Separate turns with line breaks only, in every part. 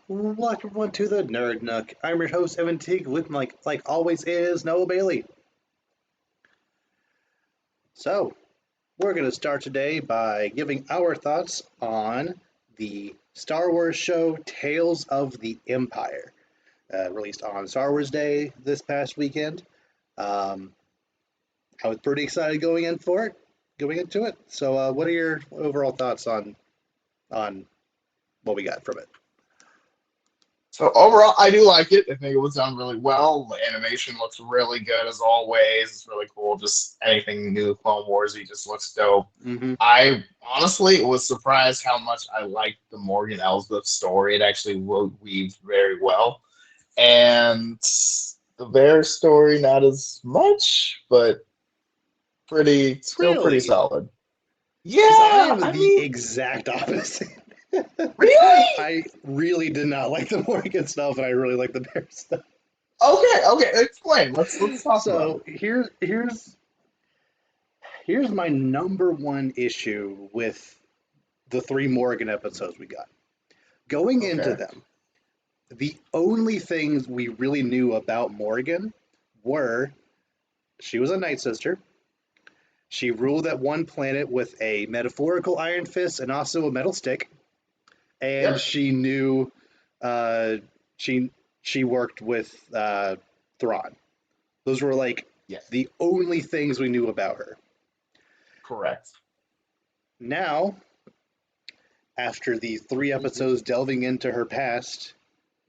Welcome to the Nerd Nook. I'm your host, Evan Teague, with like always is Noah Bailey. So, we're going to start today by giving our thoughts on the Star Wars show Tales of the Empire, released on Star Wars Day this past weekend. Um, I was pretty excited going into it. So, what are your overall thoughts on what we got from it?
So overall, I do like it. I think it was done really well. The animation looks really good as always. It's really cool. Just anything new Clone Warsy just looks dope.
Mm-hmm.
I honestly was surprised how much I liked the Morgan Elsbeth story. It actually weaved very well, and the Bear story not as much, but still pretty
Really?
solid.
Because I
Yeah,
am
I
the
mean,
exact opposite.
really?
I really did not like the Morgan stuff, and I really like the Bear stuff.
Okay, okay. Explain. Let's talk about
So
it.
here's my number one issue with the three Morgan episodes we got. Going into
Okay.
them, the only things we really knew about Morgan were she was a Night Sister. She ruled that one planet with a metaphorical iron fist and also a metal stick, and
Yep.
she knew uh, she she worked with Thrawn. Those were like
Yes.
the only things we knew about her.
Correct.
Now, after the three
Mhm.
episodes delving into her past,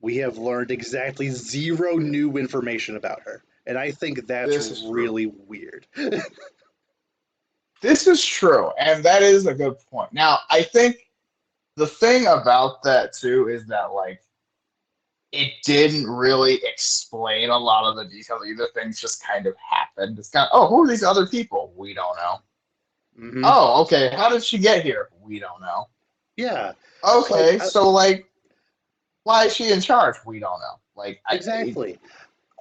we have learned exactly zero new information about her. And I think that's
This is true.
really weird.
This is true, and that is a good point. Now, I think the thing about that too is that it didn't really explain a lot of the details either. Things just kind of happened. It's kind of, oh, who are these other people? We don't know.
Hmm.
Oh, okay. How did she get here? We don't know.
Yeah, like
Okay, so why is she in charge? We don't know.
exactly.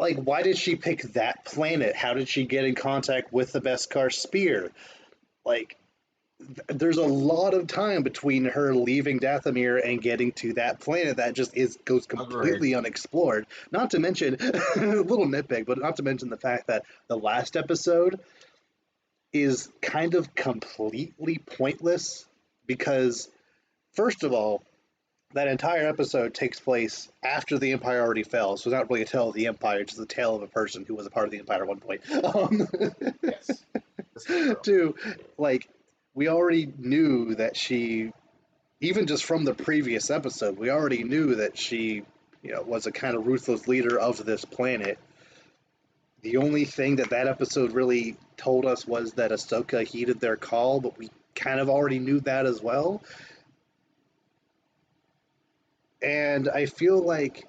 Like, why did she pick that planet? How did she get in contact with the Beskar spear? Like, there's a lot of time between her leaving Dathomir and getting to that planet that just is goes
Agreed.
completely unexplored. Not to mention a little nitpick, but not to mention the fact that the last episode is kind of completely pointless because first of all, that entire episode takes place after the Empire already fell, so it's not really a tale of the Empire, it's just a tale of a person who was a part of the Empire at one point.
Yes, this is true.
Two, like, we already knew that she even just from the previous episode, we already knew that she, was a kind of ruthless leader of this planet. The only thing that episode really told us was that Ahsoka heeded their call, but we kind of already knew that as well. And I feel like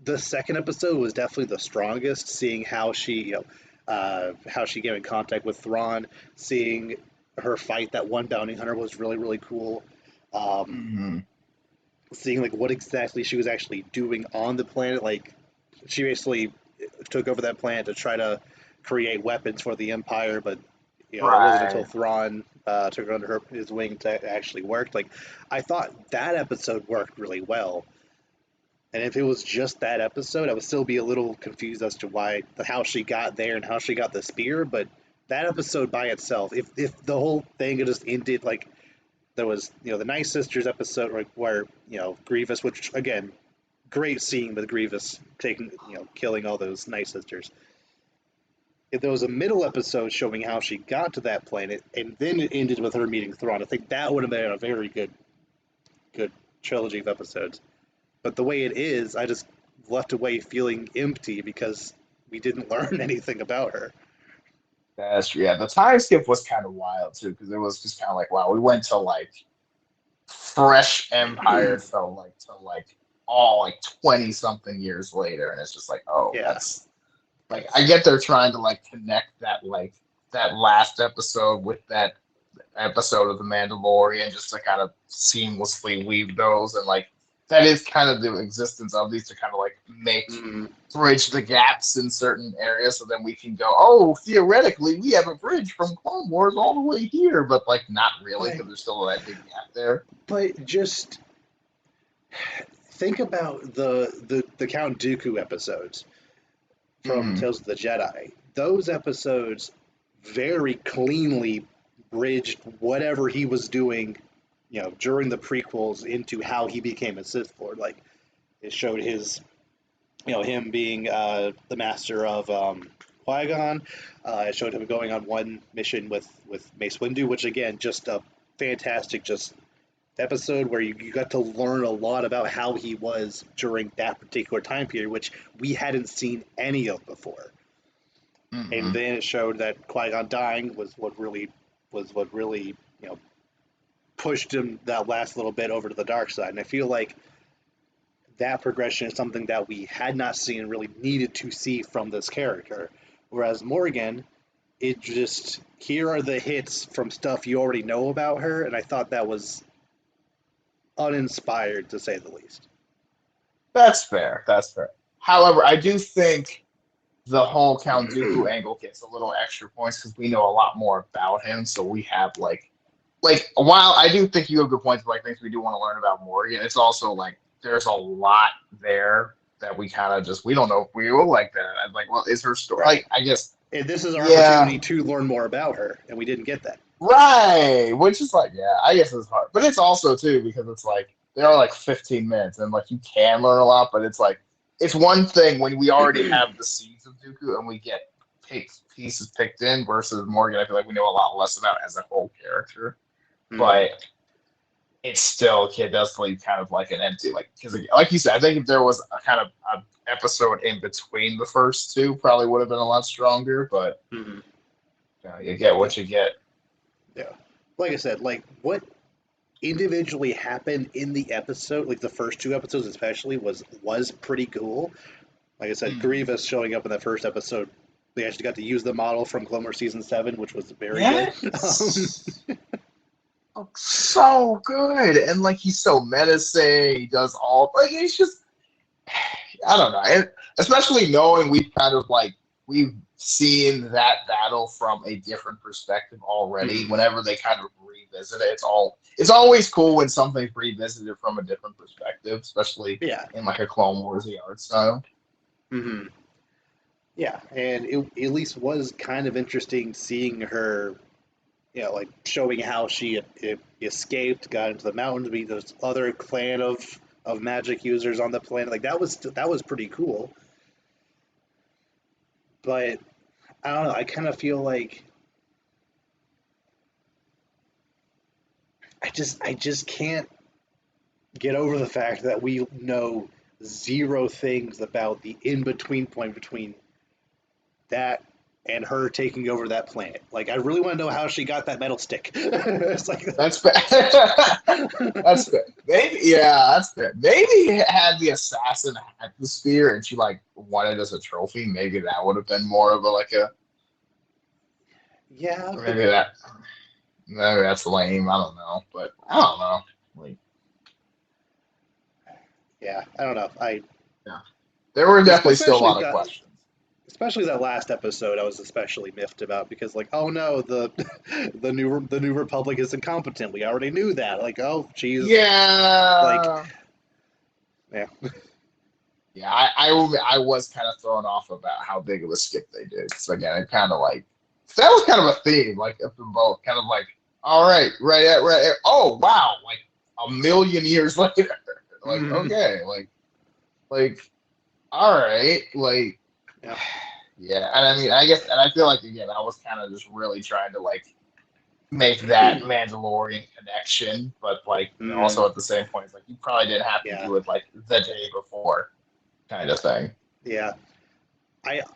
the second episode was definitely the strongest, seeing how she came in contact with Thrawn, seeing her fight that one bounty hunter was really really cool. Um,
Hmm.
Seeing like what exactly she was actually doing on the planet. Like she basically took over that planet to try to create weapons for the Empire, but it wasn't until
Right.
Thrawn took her under his wing to actually work. Like I thought that episode worked really well, and if it was just that episode, I would still be a little confused as to how she got there and how she got the spear. But that episode by itself, if the whole thing had just ended like there was, the Night Sisters episode where Grievous, which again, great scene with Grievous taking, killing all those Night Sisters. If there was a middle episode showing how she got to that planet, and then it ended with her meeting Thrawn, I think that would have been a very good trilogy of episodes. But the way it is, I just left away feeling empty because we didn't learn anything about her.
That's true. Yeah, the time skip was kind of wild too, because it was just kind of like, wow, we went to fresh Empire felt like to all 20 something years later, and it's just like, oh,
Yeah.
that's I get they're trying to connect that last episode with that episode of The Mandalorian just to kind of seamlessly weave those, and that is kind of the existence of these to kind of make
Mm,
bridge the gaps in certain areas, so then we can go, oh, theoretically we have a bridge from Clone Wars all the way here, but not really,
but
because there's still that big gap there.
but just think about the Count Dooku episodes from
Hmm.
Tales of the Jedi. Those episodes very cleanly bridged whatever he was doing, during the prequels into how he became a Sith Lord. Like it showed him being the master of Qui-Gon. It showed him going on one mission with Mace Windu, which again, just a fantastic just episode where you got to learn a lot about how he was during that particular time period, which we hadn't seen any of before. And
Hmm.
then it showed that Qui-Gon dying was what really pushed him that last little bit over to the dark side. And I feel like that progression is something that we had not seen and really needed to see from this character. Whereas Morgan, it just here are the hits from stuff you already know about her, and I thought that was uninspired to say the least.
That's fair. That's fair. However, I do think the whole Count Dooku angle gets a little extra points because we know a lot more about him. So we have like while I do think you have good points, like things we do want to learn about Morgan, it's also like there's a lot there that we kind of just we don't know if we will like that. I'm like, well, is her story
Right.
like I guess
And this is our
yeah,
opportunity to learn more about her, and we didn't get that.
right. Which is like, yeah, I guess it's hard. But it's also too because it's like there are like 15 minutes and like you can learn a lot, but it's like it's one thing when we already have the seeds of Dooku and we get pieces picked in versus Morgan, I feel like we know a lot less about as a whole character.
Mm-hmm.
But it's still it does leave kind of like an empty like because like you said, I think if there was a kind of a episode in between the first two, probably would have been a lot stronger. But
Mm-hmm.
you get
Yeah,
what you get.
yeah. Like I said, like what individually happened in the episode, like the first two episodes especially, was pretty cool. Like I said,
Mm.
Grievous showing up in that first episode, they actually got to use the model from Clone Wars season 7, which was very good.
Yes. Oh, so good. And like he's so menacing. He does all like he's just I don't know. And especially knowing we've kind of like we've seen that battle from a different perspective already.
Mhm.
Whenever they kind of revisit it, it's always cool when something's revisited from a different perspective, especially
Yeah.
in like a Clone Warsy art style.
Hmm. Yeah, and it at least was kind of interesting seeing her, like showing how she escaped, got into the mountains, meet those other clan of magic users on the planet. Like that was pretty cool. But I don't know. I kind of feel like I just can't get over the fact that we know zero things about the in between point between that and her taking over that planet. Like, I really want to know how she got that metal stick. It's like,
That's bad. That's fair. Maybe, yeah, that's fair. Maybe it had the assassin had the spear and she like wanted as a trophy. Maybe that would have been more of a like a
yeah, but
maybe that maybe that's lame. I don't know, but I don't know. Like,
yeah, I don't know. I
yeah, there were definitely still a
especially
lot of
that
questions.
especially that last episode, I was especially miffed about because, like, oh no, the the new Republic is incompetent. We already knew that. Like, oh, geez, like,
Yeah,
yeah,
yeah. I was kind of thrown off about how big of a skip they did. So again, it kind of like that was kind of a theme, like up in both, kind of like, all right, right. Oh wow, like a million years later, like
Mhm.
okay, like all right, like
Yeah,
yeah. And I mean, I guess, and I feel like again, I was kind of just really trying to like make that Mandalorian connection, but like
mm,
also at the same point, it's like you probably didn't have to
yeah,
do it like the day before, kind of thing.
yeah.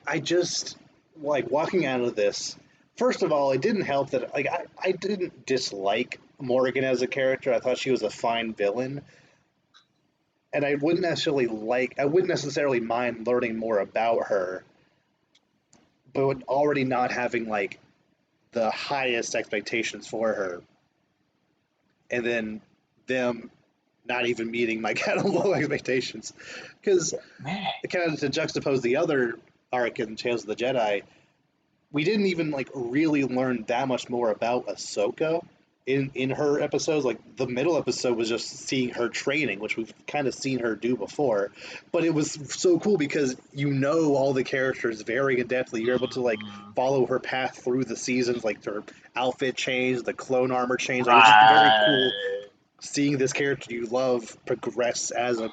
I just like walking out of this. First of all, it didn't help that like I didn't dislike Morgan as a character. I thought she was a fine villain, and I wouldn't necessarily mind learning more about her, but already not having like the highest expectations for her, and then them not even meeting my kind of low expectations, because
Man,
kind of to juxtapose the other arc in Tales of the Jedi, we didn't even like really learn that much more about Ahsoka. in her episodes. Like the middle episode was just seeing her training, which we've kind of seen her do before, but it was so cool because you know all the characters very in depthly. You're able to like
Mhm.
follow her path through the seasons, like her outfit change, the clone armor change. Like it's just very cool
Right.
seeing this character you love progress as a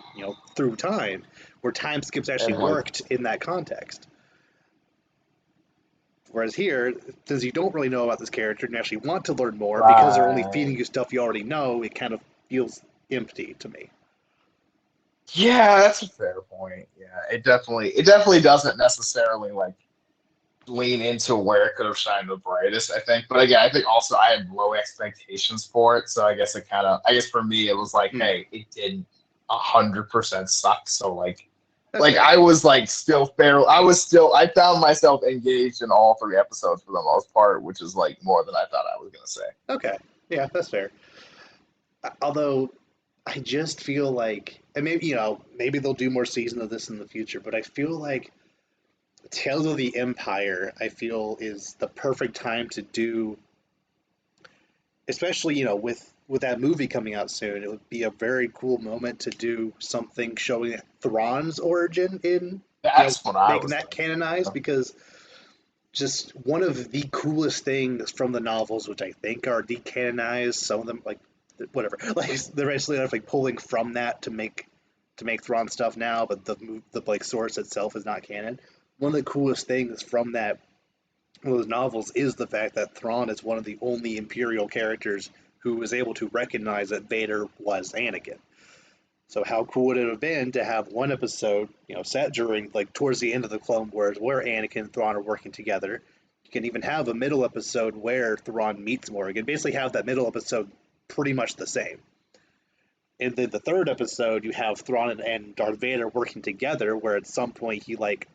through time, where time skips actually
Mhm.
worked in that context. Whereas here, since you don't really know about this character and you actually want to learn more because they're only feeding
Right.
you stuff you already know, it kind of feels empty to me.
Yeah, that's a fair point. Yeah, it definitely doesn't necessarily like lean into where it could have shined the brightest, I think. But again, I think also I had low expectations for it. So I guess I guess for me it was like,
Hmm,
hey, it didn't 100% suck. So
that's fair.
I was like still fair. I found myself engaged in all three episodes for the most part, which is like more than I thought I was gonna say.
Okay, yeah, that's fair. Although I just feel like, and maybe maybe they'll do more seasons of this in the future, but I feel like Tales of the Empire, I feel, is the perfect time to do, especially with that movie coming out soon. It would be a very cool moment to do something showing Thrawn's origin in
That's what I
making
was
that
thinking.
canonized, because just one of the coolest things from the novels, which I think are decanonized, some of them like whatever, like they're actually like pulling from that to make Thrawn stuff now, but the like source itself is not canon. One of the coolest things from that those novels is the fact that Thrawn is one of the only Imperial characters who was able to recognize that Vader was Anakin. So how cool would it have been to have one episode, set during like towards the end of the Clone Wars, where Anakin and Thrawn are working together. You can even have a middle episode where Thrawn meets Morgan. Basically, have that middle episode pretty much the same. And then the third episode, you have Thrawn and Darth Vader working together, where at some point he like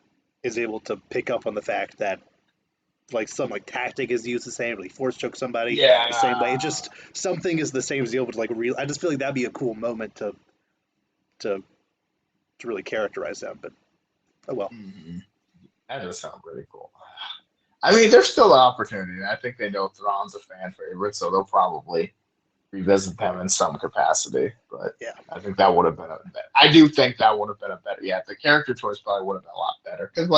is able to pick up on the fact that like some like tactic is used the same, like force choke somebody the same way.
Yeah.
Just something is the same as able to like real. I just feel like that'd be a cool moment to to really characterize them. But oh well.
Hmm. That does sound pretty cool. I mean, there's still an opportunity, and I think they know Thrawn's a fan favorite, so they'll probably revisit them in some capacity. But
Yeah.
I think that would have been I do think that would have been a better. Yeah, the character choice probably would have been a lot better. Because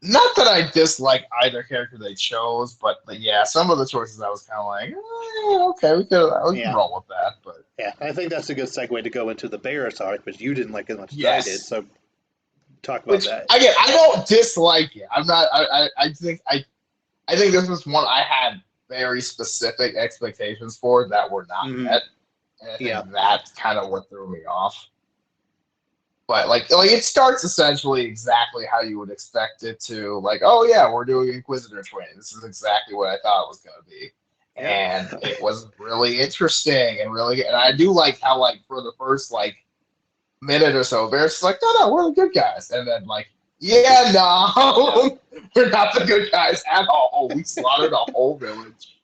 not that I dislike either character they chose, but yeah, some of the choices I was kind of like, okay, we can
Yeah.
roll with that. But
Yeah. I think that's a good segue to go into the Barris arc, which you didn't like as much as I did.
yes,
So talk about
which
that.
again, I don't dislike it. I'm not. I think this was one I had very specific expectations for that were not
Mm-hmm.
met, and I
Yeah.
think that's kind of what threw me off. But like it starts essentially exactly how you would expect it to. Like, oh yeah, we're doing Inquisitor training. This is exactly what I thought it was going to be,
Yep.
and it was really interesting and really. And I do like how for the first minute or so, Varys is like, no, we're the good guys, and then yeah,
No.
no, we're not the good guys at all. We slaughtered a whole village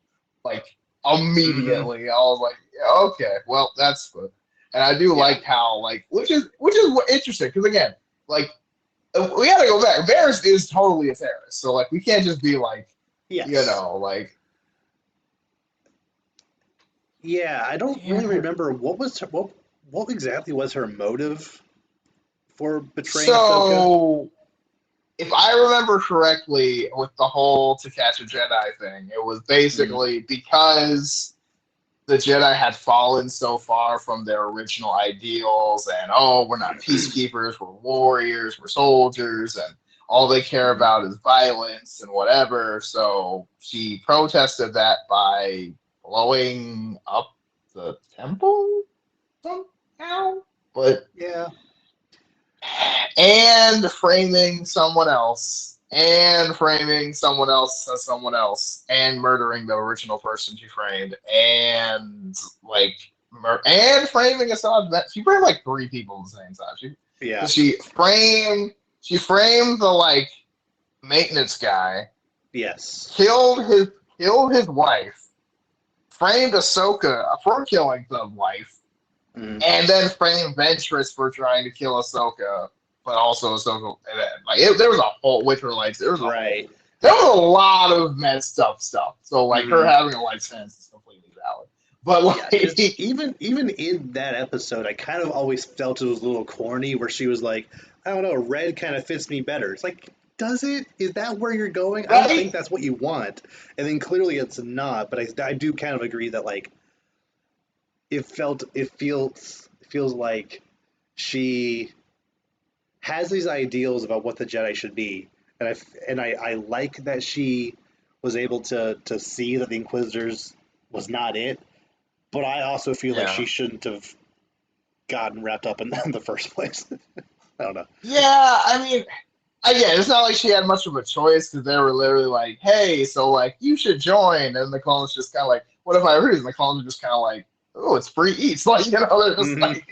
like
Mm-hmm.
immediately. I was like, yeah, okay, well, that's good. And I do
Yeah.
like how which is interesting because again, like we got to go back. Varys is totally a terrorist, so we can't just be
Yes.
like
Yeah. I don't really
yeah.
remember what exactly was her motive for betraying Ahsoka.
So if I remember correctly, with the whole To Catch a Jedi thing, it was
Mm-hmm.
basically because the Jedi had fallen so far from their original ideals, and oh, we're not peacekeepers, we're warriors, we're soldiers, and all they care
Mm-hmm.
about is violence and whatever. So she protested that by blowing up the temple somehow. But
Yeah.
and framing someone else and framing someone else as someone else and murdering the original person she framed and and framing Assad. She framed three people at the same time.
Yeah.
She framed the maintenance guy,
Yes.
killed his wife, framed Ahsoka for killing the wife,
Mm-hmm.
and then framed Ventress for trying to kill Ahsoka, but also Ahsoka. And then, there was a whole with her There was a
Right.
whole. There was a lot of messed up stuff. So her
Mm-hmm.
having a light sentence is completely valid. But
Yeah,
like,
because even in that episode, I kind of always felt it was a little corny, where she was like, I don't know, red kind of fits me better. It's like, does it? Is that where you're going? I don't think
right?
that's what you want. And then clearly it's not. But I do kind of agree that like it feels like she has these ideals about what the Jedi should be, and I like that she was able to see that the Inquisitors was not it, but I also feel like
Yeah.
she shouldn't have gotten wrapped up in that in the first place. I don't know.
Yeah, I mean, again, it's not like she had much of a choice because they were literally like, "Hey, so like you should join," and the clones just kind of like, "What if I lose?" And the clones are just kind of like, "Oh, it's free eats," like they're just
Hmm.
like,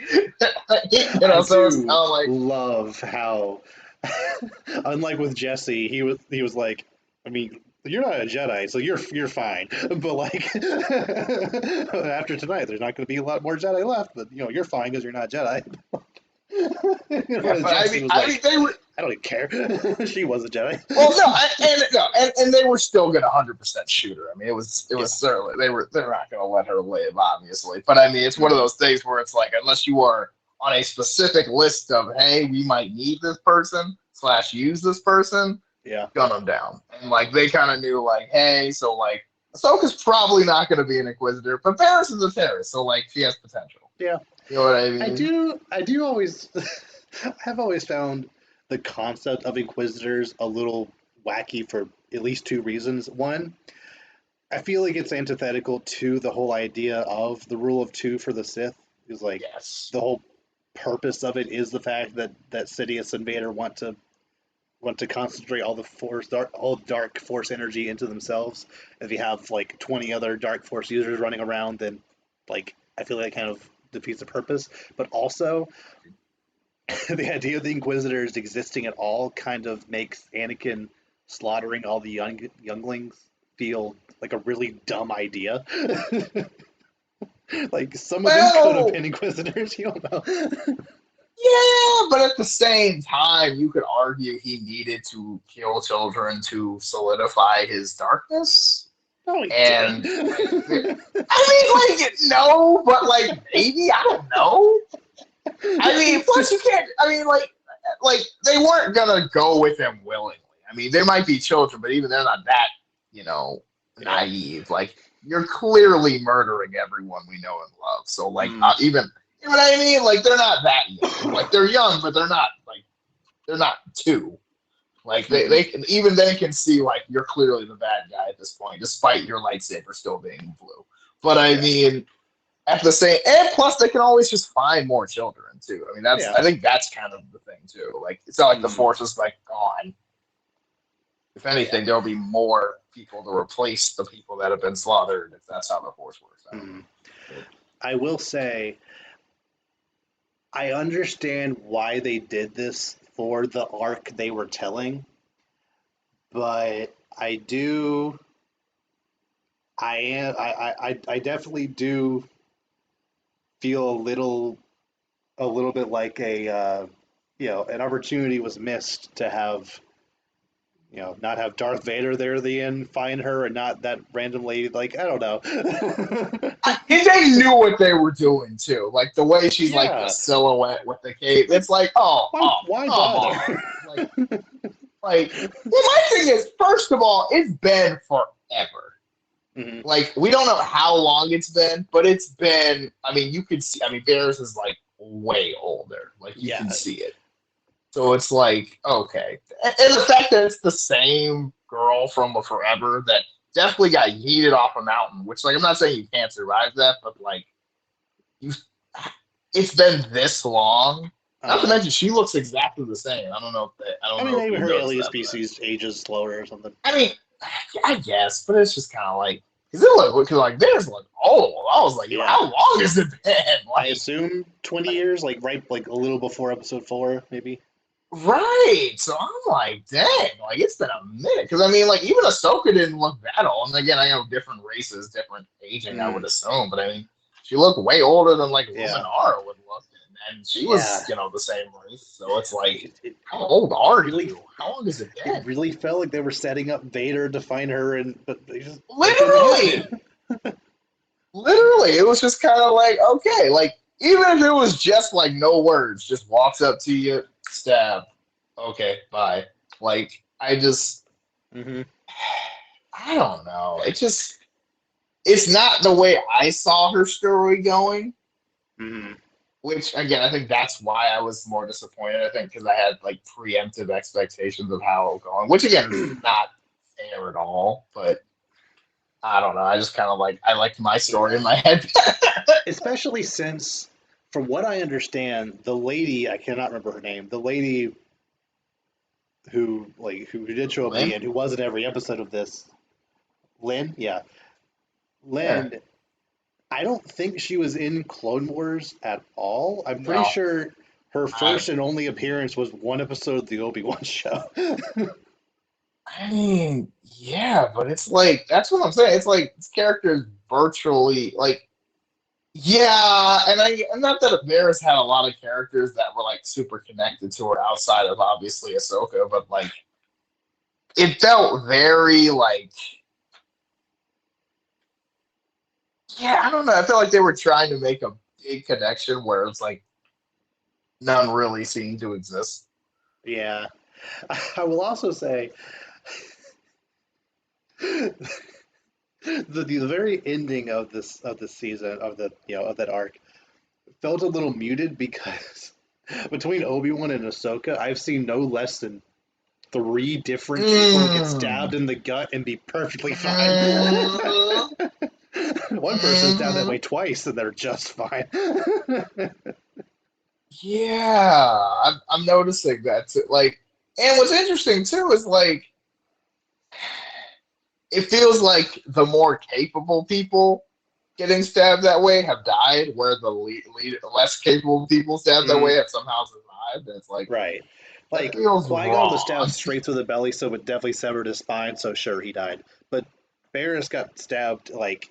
I
so it's
do
kind of like,
love how, unlike with Jesse, he was like, I mean, you're not a Jedi, so you're fine. But like after tonight, there's not going to be a lot more Jedi left. But you're fine because you're not Jedi.
yeah,
Whereas
but
Jesse was
I
like,
mean, they were
I don't even care. She was a Jedi.
well, no, and they were still gonna 100% shoot her. I mean, it
Yeah.
was certainly they're not gonna let her live, obviously. But I mean, it's one of
Hmm.
those things where it's like unless you are on a specific list of hey, we might need this person slash use this person,
Yeah.
gun them down. And like they kind of knew like hey, so like Ahsoka's probably not gonna be an Inquisitor, but Paris is a terrorist, so like she has potential.
Yeah.
You know what I
I
mean?
do. I do always. I've always found the concept of Inquisitors a little wacky for at least two reasons. One, I feel like it's antithetical to the whole idea of the rule of two for the Sith. Is like
Yes.
the whole purpose of it is the fact that Sidious and Vader want to concentrate all dark force energy into themselves. If you have like 20 other dark force users running around, then like I feel like that kind of defeats the purpose. But also, the idea of the Inquisitors existing at all kind of makes Anakin slaughtering all the younglings feel like a really dumb idea. Like some of them could have
Well,
been Inquisitors, you don't know.
yeah, but at the same time, you could argue he needed to kill children to solidify his darkness.
No, he didn't.
And like, I mean, like no, but like maybe I don't know. I mean, plus you can't. I mean, like they weren't gonna go with him willingly. I mean, they might be children, but even they're not that, you know,
Yeah.
naive. Like you're clearly murdering everyone we know and love. So like,
Mm,
even you know what I mean? Like they're not that young. Like they're young, but they're not two. Like
mhm.
they can even they can see like you're clearly the bad guy at this point, despite your lightsaber still being blue. But I
Yeah.
mean, at the same and plus they can always just find more children too. I mean that's
Yeah.
I think that's kind of the thing too. Like it's not like the
Mm,
force is like gone. If
yeah.
anything, there'll be more people to replace the people that have been slaughtered if that's how the force works. I don't
Mm.
know.
I will say I understand why they did this for the arc they were telling, but I do I definitely do feel a little bit like an opportunity was missed to have not have Darth Vader there at the end find her and not that random lady, like I don't know.
And they knew what they were doing too. Like the way she's like the
Yeah,
silhouette with the cape.
like
It's like,
why
come
bother?
on. Well, my thing is, first of all, it's been forever.
Hmm.
Like we don't know how long it's been, but it's been. I mean, you could see. I mean, Bears is like way older. Like you can
Yeah.
see it. So it's like okay, and the fact that it's the same girl from forever that definitely got yeeted off a mountain. Which like I'm not saying you can't survive that, but like you, it's been this long. Not to
uh
mention she looks exactly the same. I
I
don't
mean,
know if
maybe
you
her
noticed
alien
that, but
species ages slower or something.
I mean, I guess, but it's just kind of like because it look because like there's like oh I was like yo
Yeah,
how long has it been
I assume 20 years, like right, like a little before episode 4, maybe.
right so I'm like dang like it's been a minute because I mean like even Ahsoka didn't look that old and again I know different races different aging I
Mm,
would assume but I mean she looked way older than like
yeah,
Luminara would look and she was
yeah.
the same race so it's like how old
It
are
really,
you how long has it
it
been
really felt like they were setting up Vader to find her, but they couldn't happen.
literally literally, it was just kind of like, okay, like even if it was just like no words, just walks up to you, stab, okay, bye. Like I just,
Hmm.
I don't know. It's not the way I saw her story going.
Hmm.
Which again, I think that's why I was more disappointed. I think because I had like preemptive expectations of how it was going, which again is not fair at all. But I don't know. I just kind of like I liked my story in
Yeah.
my head.
Especially since, from what I understand, the lady, I cannot remember her name, the lady who did show up at the
Lynn,
end, who was in every episode of this, Lynn, yeah,
yeah,
Lynn. I don't think she was in Clone Wars at all. I'm pretty
no,
sure her
I,
first and only appearance was one episode of the Obi-Wan show.
I mean, yeah, but it's like that's what I'm saying. It's like this character is virtually like. Yeah, and not that Varys had a lot of characters that were like super connected to her outside of obviously Ahsoka, but like it felt very like yeah, I don't know. I felt like they were trying to make a big connection where it's like none really seemed to exist.
Yeah, I will also say the very ending of this season of the of that arc felt a little muted because between Obi-Wan and Ahsoka, I've seen no less than three different people get stabbed
Mm.
in the gut and be perfectly fine.
Mm.
One person's down that
Mm.
way twice and they're just fine.
Yeah, I'm noticing that too. Like, and what's interesting too is like it feels like the more capable people getting stabbed that way have died, where the less capable people stabbed that
Mm,
way have somehow survived. And it's like
right.
that
Like
feels
Qui-Gon was
wrong.
stabbed straight through the belly, so it definitely severed his spine. So sure, he died. But Barris got stabbed like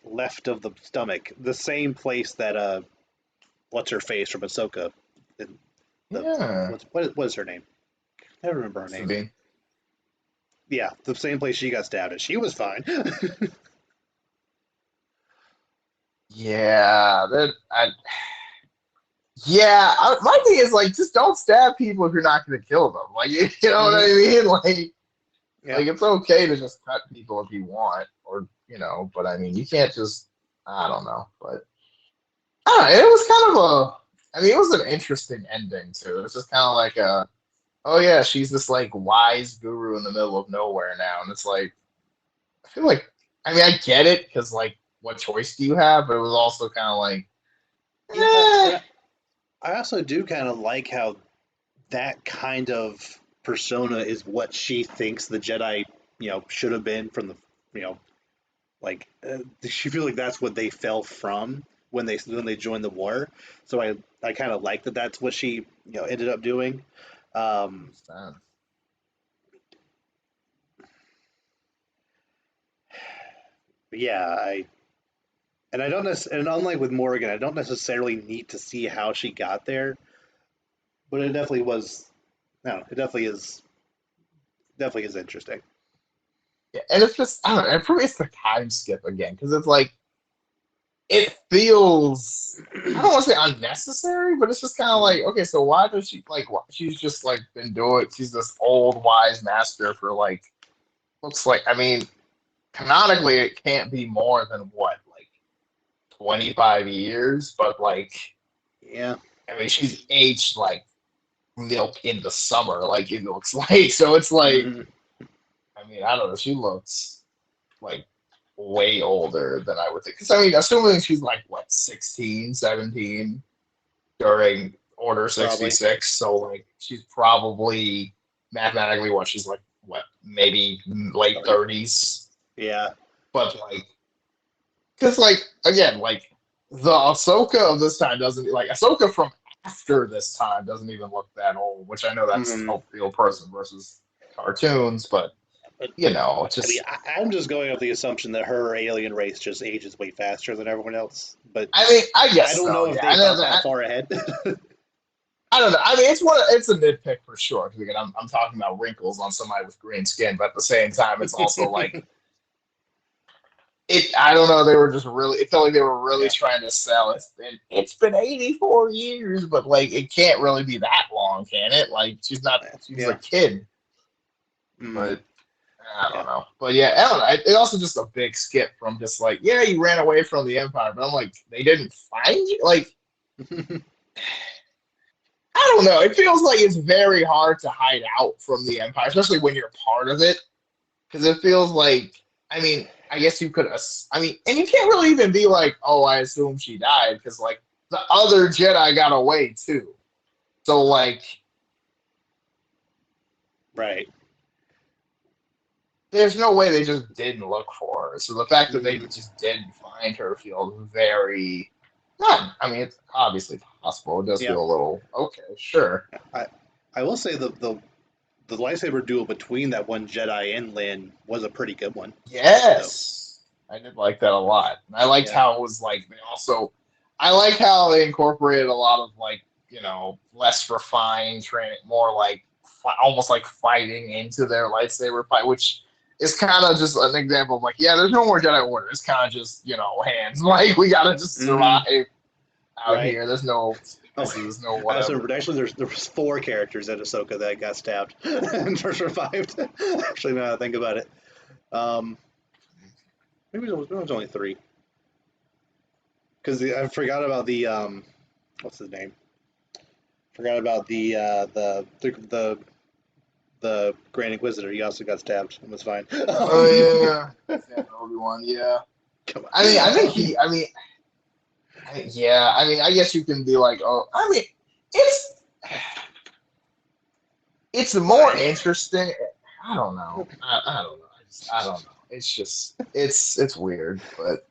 left of the stomach, the same place that what's her face from Ahsoka. The
Yeah,
what is her name? I don't remember her name.
Sabine.
Yeah, the same place she got stabbed at. She was fine.
Yeah, my thing is like just don't stab people if you're not going to kill them. Like you know what I
Hmm.
mean?
Yeah.
Like it's okay to just cut people if you want, or but I mean you can't just I don't know, but I don't know, it was kind of I mean it was an interesting ending too. It was just kind of like oh yeah, she's this like wise guru in the middle of nowhere now, and it's like I feel like I mean I get it because like what choice do you have? But it was also kind of like
Yeah,
eh,
and I also do kind of like how that kind of persona is what she thinks the Jedi, should have been from the, you know, she feels like that's what they fell from when they joined the war. So I kind of like that that's what she ended up doing. Um,
makes sense.
yeah, I don't and unlike with Morgan, I don't necessarily need to see how she got there, but it definitely was. No, it definitely is interesting.
Yeah, and it's just I don't know. And for me, it's the time skip again because it's like it feels I don't want to say unnecessary, but it's just kind of like okay, so why does she like she's just like been doing she's this old wise master for like looks like I mean canonically it can't be more than what like 25 years, but like
Yeah.
I mean she's aged like milk in the summer, like it looks like so it's like
Hmm.
I mean I don't know she looks like way older than I would think. Because I mean, assuming she's like what 16, 17 during Order
Probably.
66, so like she's probably mathematically what she's like what maybe late
30.
30s.
Yeah.
But like, because like again, like the Ahsoka of this time doesn't like Ahsoka from after this time doesn't even look that old, which I know that's
Hmm.
a real person versus cartoons, but
But
it's
I mean,
just
I'm just going off the assumption that her alien race just ages way faster than everyone else. But
I mean, I
I
guess
don't
so.
know if
Yeah,
they
I know
thought
that.
that far ahead.
I don't know. I mean, it's a nitpick for sure. Because again, I'm talking about wrinkles on somebody with green skin, but at the same time, it's also like I don't know. They were just really. It felt like they were really
Yeah,
trying to sell it. It's been 84 years, but like it can't really be that long, can it? Like she's not. She's a
yeah,
kid,
mm,
but I
yeah.
don't know. But yeah, I don't know. It also just a big skip from just like yeah, you ran away from the Empire, but I'm like they didn't find you. Like I don't know. It feels like it's very hard to hide out from the Empire, especially when you're part of it. Because it feels like, I mean, I guess you could, I mean, and you can't really even be like, oh, I assume she died, because like the other Jedi got away too. So like,
Right.
there's no way they just didn't look for her. So the fact that they
Mm,
just didn't find her feels very not. I mean, it's obviously possible. It does
yeah.
feel a little okay, sure.
I I will say the lightsaber duel between that one Jedi and Lin was a pretty good one. So
Yes, I did like that a lot. And I liked
yeah,
how it was like they also. I like how they incorporated a lot of like less refined training, more like almost like fighting into their lightsaber fight, which is kind of just an example of like yeah, there's no more Jedi Order. It's kind of just hands like we gotta just
hmm,
survive out
right.
here. There's no
Oh,
sicknesses, no
so
whatever.
actually, there was four characters in Ahsoka that got stabbed and survived. Actually, now that I think about it, um, maybe it was only three because I forgot about the what's his name? Forgot about the Grand Inquisitor. He also got stabbed and was fine.
Oh yeah, yeah, Obi-Wan. Yeah,
Come
I mean, I think
on.
he. I mean, yeah, I mean, I guess you can be like, oh, I mean, it's it's more interesting. I don't know. I don't know. I don't know. It's just it's weird, but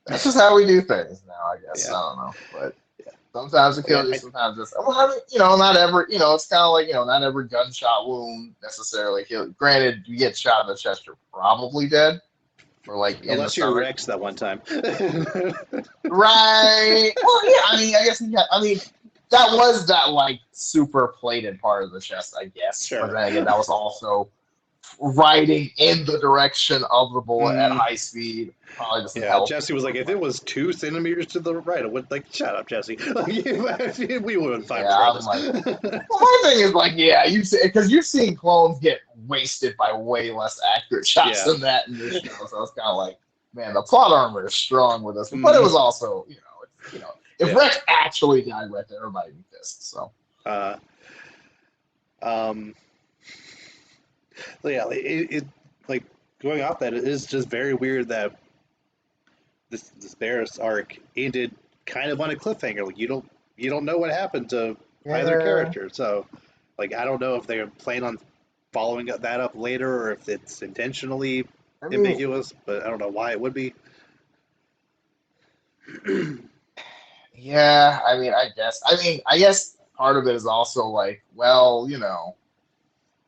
that's just how we do things now. I guess I
Yeah,
don't know, but sometimes it
yeah,
kills you. Sometimes it's well, I mean, not every it's kind of like not every gunshot wound necessarily kills. Granted, you get shot in the chest, you're probably dead, or like in the
unless you're
stomach.
Rex that one time.
Right. Well, yeah. I mean, I guess. I mean, that was that like super plated part of the chest, I guess. But
Sure.
then again, that was also riding in the direction of the bullet at
Mm,
high speed. Probably doesn't
yeah,
help.
Jesse was like, if it
Like,
was 2 centimeters to the right, I would like, shut up, Jesse. We would have been fine
yeah, I'm
regardless.
like, well, my thing is like, yeah, you see, because you've seen clones get wasted by way less accurate shots
Yeah.
than that in this show. So it's kind of like, man, the plot armor is strong with this, but it
Mm,
was also, if
yeah.
Rex actually died right there, everybody would be pissed. So.
Uh, um, so yeah, it like going off that, it is just very weird that this Barris arc ended kind of on a cliffhanger. Like you don't know what happened to either
Yeah,
character. So like I don't know if they're planning on following that up later or if it's intentionally
I mean,
ambiguous, but I don't know why it would be.
yeah, I mean, I guess part of it is also like, well,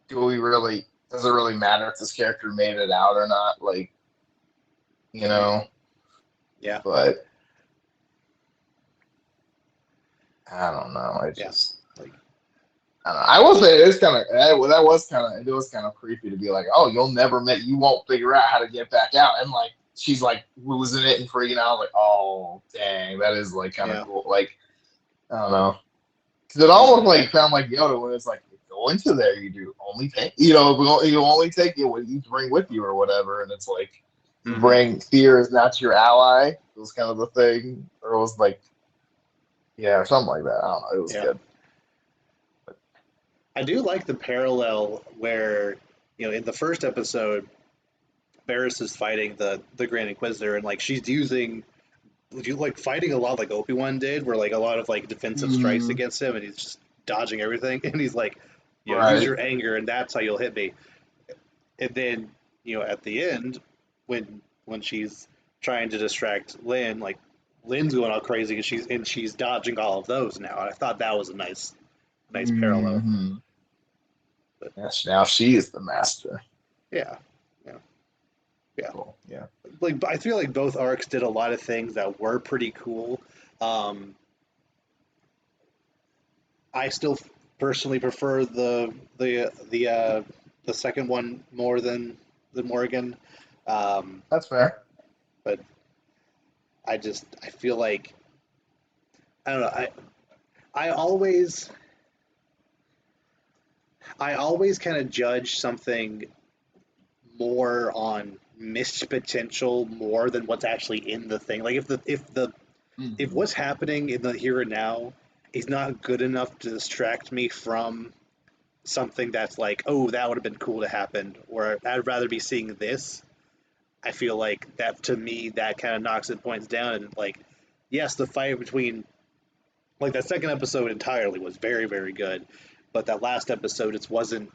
do we really, does it really matter if this character made it out or not? Like, you know,
Yeah,
but I don't know. I
yeah.
just,
Like
I don't know. I will say it's kind of, it was kind of creepy to be like, oh, you won't figure out how to get back out. And like, she's like losing it and freaking out. Like, oh, dang, that is like kind of
yeah.
cool. Like, I don't know. Because it almost
Mm,
like sound like Yoda when it's like you go into there, you do only take you only take it what you bring with you or whatever, and it's like you
hmm.
bring fear is not your ally. It was kind of the thing, or it was like yeah, or something like that. I don't know. It was
Yeah.
good.
I do like the parallel where, in the first episode, Barris is fighting the Grand Inquisitor, and like she's using, like fighting a lot like Obi-Wan did, where like a lot of like defensive strikes
Mm,
against him, and he's just dodging everything, and he's like, use
right.
your anger, and that's how you'll hit me. And then, at the end, when she's trying to distract Lynn, like Lynn's going all crazy, and she's dodging all of those now. And I thought that was a nice parallel.
Hmm.
But
Yes. Now she is the master.
yeah, yeah, yeah.
Cool. Yeah.
Like I feel like both arcs did a lot of things that were pretty cool. Um, I still personally prefer the second one more than Morgan. Um,
That's fair.
but I feel like I don't know. I always I always kind of judge something more on missed potential more than what's actually in the thing. Like if
Mhm.
what's happening in the here and now is not good enough to distract me from something that's like, oh, that would have been cool to happen, or I'd rather be seeing this. I feel like that to me that kind of knocks it points down. And like, yes, the fight between like that second episode entirely was very very good, but that last episode it wasn't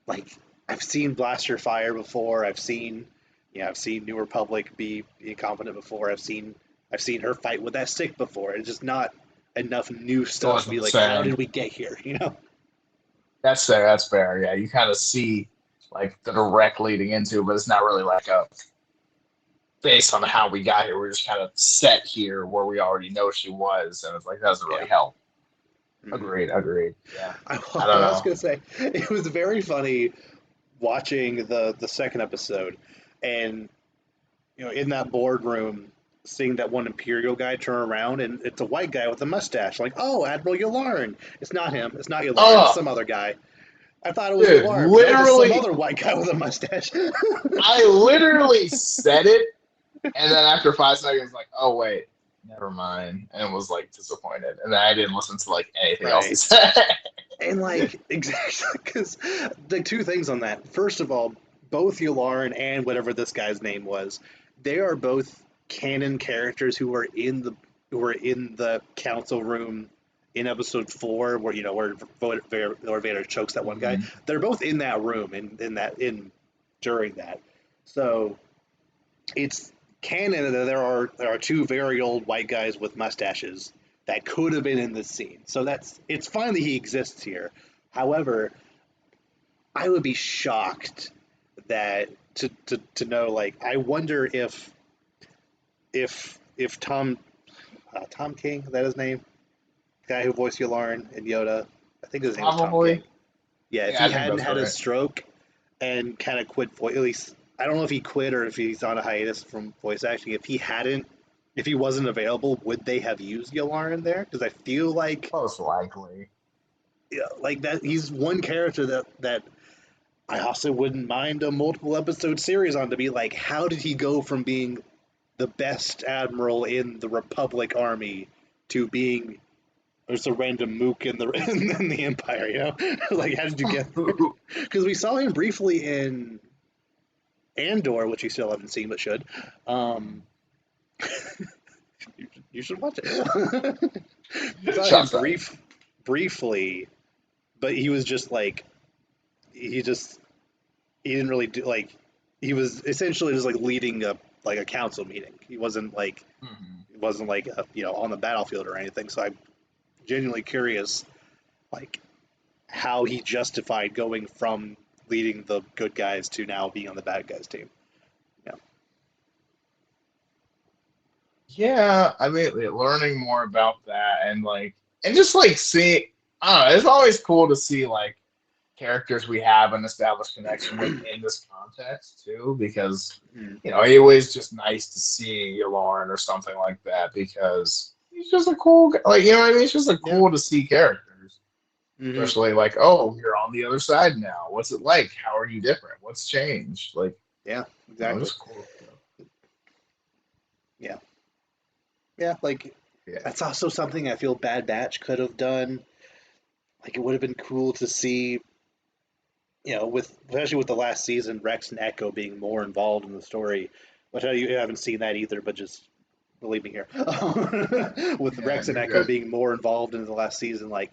like I've seen Blaster Fire before. I've seen New Republic be incompetent before. I've seen her fight with that stick before. It's just not enough new
It
stuff to
wasn't
be
the
like, how
same.
did we get here? You know?
That's fair. That's fair. Yeah, you kind of see like the direct leading into, but it's not really like a based on how we got here. We're just kind of set here where we already know she was, and it's like that doesn't
Yeah.
really help.
Mm-hmm.
Agreed. Agreed. Yeah.
I,
I
I
don't
was
know.
gonna say it was very funny watching the second episode, and in that boardroom, seeing that one Imperial guy turn around and it's a white guy with a mustache. Like, oh, Admiral Yularen. It's not him. It's not Yularen. It's
Oh,
some other guy. I thought it was
dude,
Yularen, but no, it's some
literally,
other white guy with a mustache.
I literally said it, and then after 5 seconds, like, oh wait, never mind, and was like disappointed, and then I didn't listen to like anything else he
Right.
said.
And like exactly because the two things on that. First of all, both Yularen and whatever this guy's name was, they are both canon characters who were in the council room in episode 4, where where Vader chokes that one guy.
Mhm.
They're both in that room in during that. So it's canon that there are two very old white guys with mustaches that could have been in this scene. So it's fine that he exists here. However, I would be shocked that to know like I wonder if Tom King, is that his name? The guy who voiced Yularen and Yoda. I think his name was Tom King.
Probably.
Yeah, if
Yeah, I
he
think
hadn't
that's
had a
right.
stroke and kind of quit voice, at least I don't know if he quit or if he's on a hiatus from voice acting. If he wasn't available, would they have used Yularen there? Because I feel like,
Most likely.
yeah, like that he's one character that I also wouldn't mind a multiple episode series on to be like, how did he go from being the best admiral in the Republic Army to being just a random mook in the in the Empire? Like how did you get there? Because we saw him briefly in Andor, which you still haven't seen but should. Um, you should watch it. We saw him
Shots fired.
briefly, but he was just like he just he didn't really do like he was essentially just like leading a council meeting.
Mhm.
He wasn't like on the battlefield or anything. So I'm genuinely curious like how he justified going from leading the good guys to now being on the bad guys team. Yeah.
Yeah, I mean, learning more about that and just like see, I don't know, it's always cool to see like characters we have an established connection with in this context too, because
Mm.
it always just nice to see Lauren or something like that because he's just a cool guy. Like, you know what I mean? It's just a
Yeah.
cool to see characters,
Mm-hmm.
especially like, oh, you're on the other side now. What's it like? How are you different? What's changed? Like,
Yeah. Exactly.
just cool stuff.
Yeah. Yeah. Like
Yeah.
that's also something I feel Bad Batch could have done. Like it would have been cool to see, with especially with the last season, Rex and Echo being more involved in the story. Which you haven't seen that either, but just believe me here. With
Yeah,
Rex and
you're
Echo
good.
being more involved in the last season, like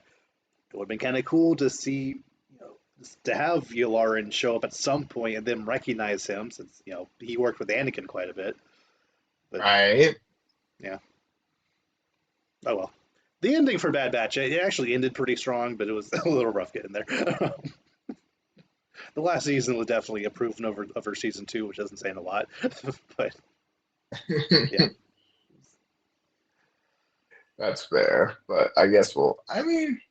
it would have been kind of cool to see, to have Yularen show up at some point and then recognize him, since he worked with Anakin quite a bit. But
Right.
yeah, oh well. The ending for Bad Batch, it actually ended pretty strong, but it was a little rough getting there. The last season was definitely improvement over season 2, which isn't saying a lot. But yeah,
That's fair, but I guess I mean,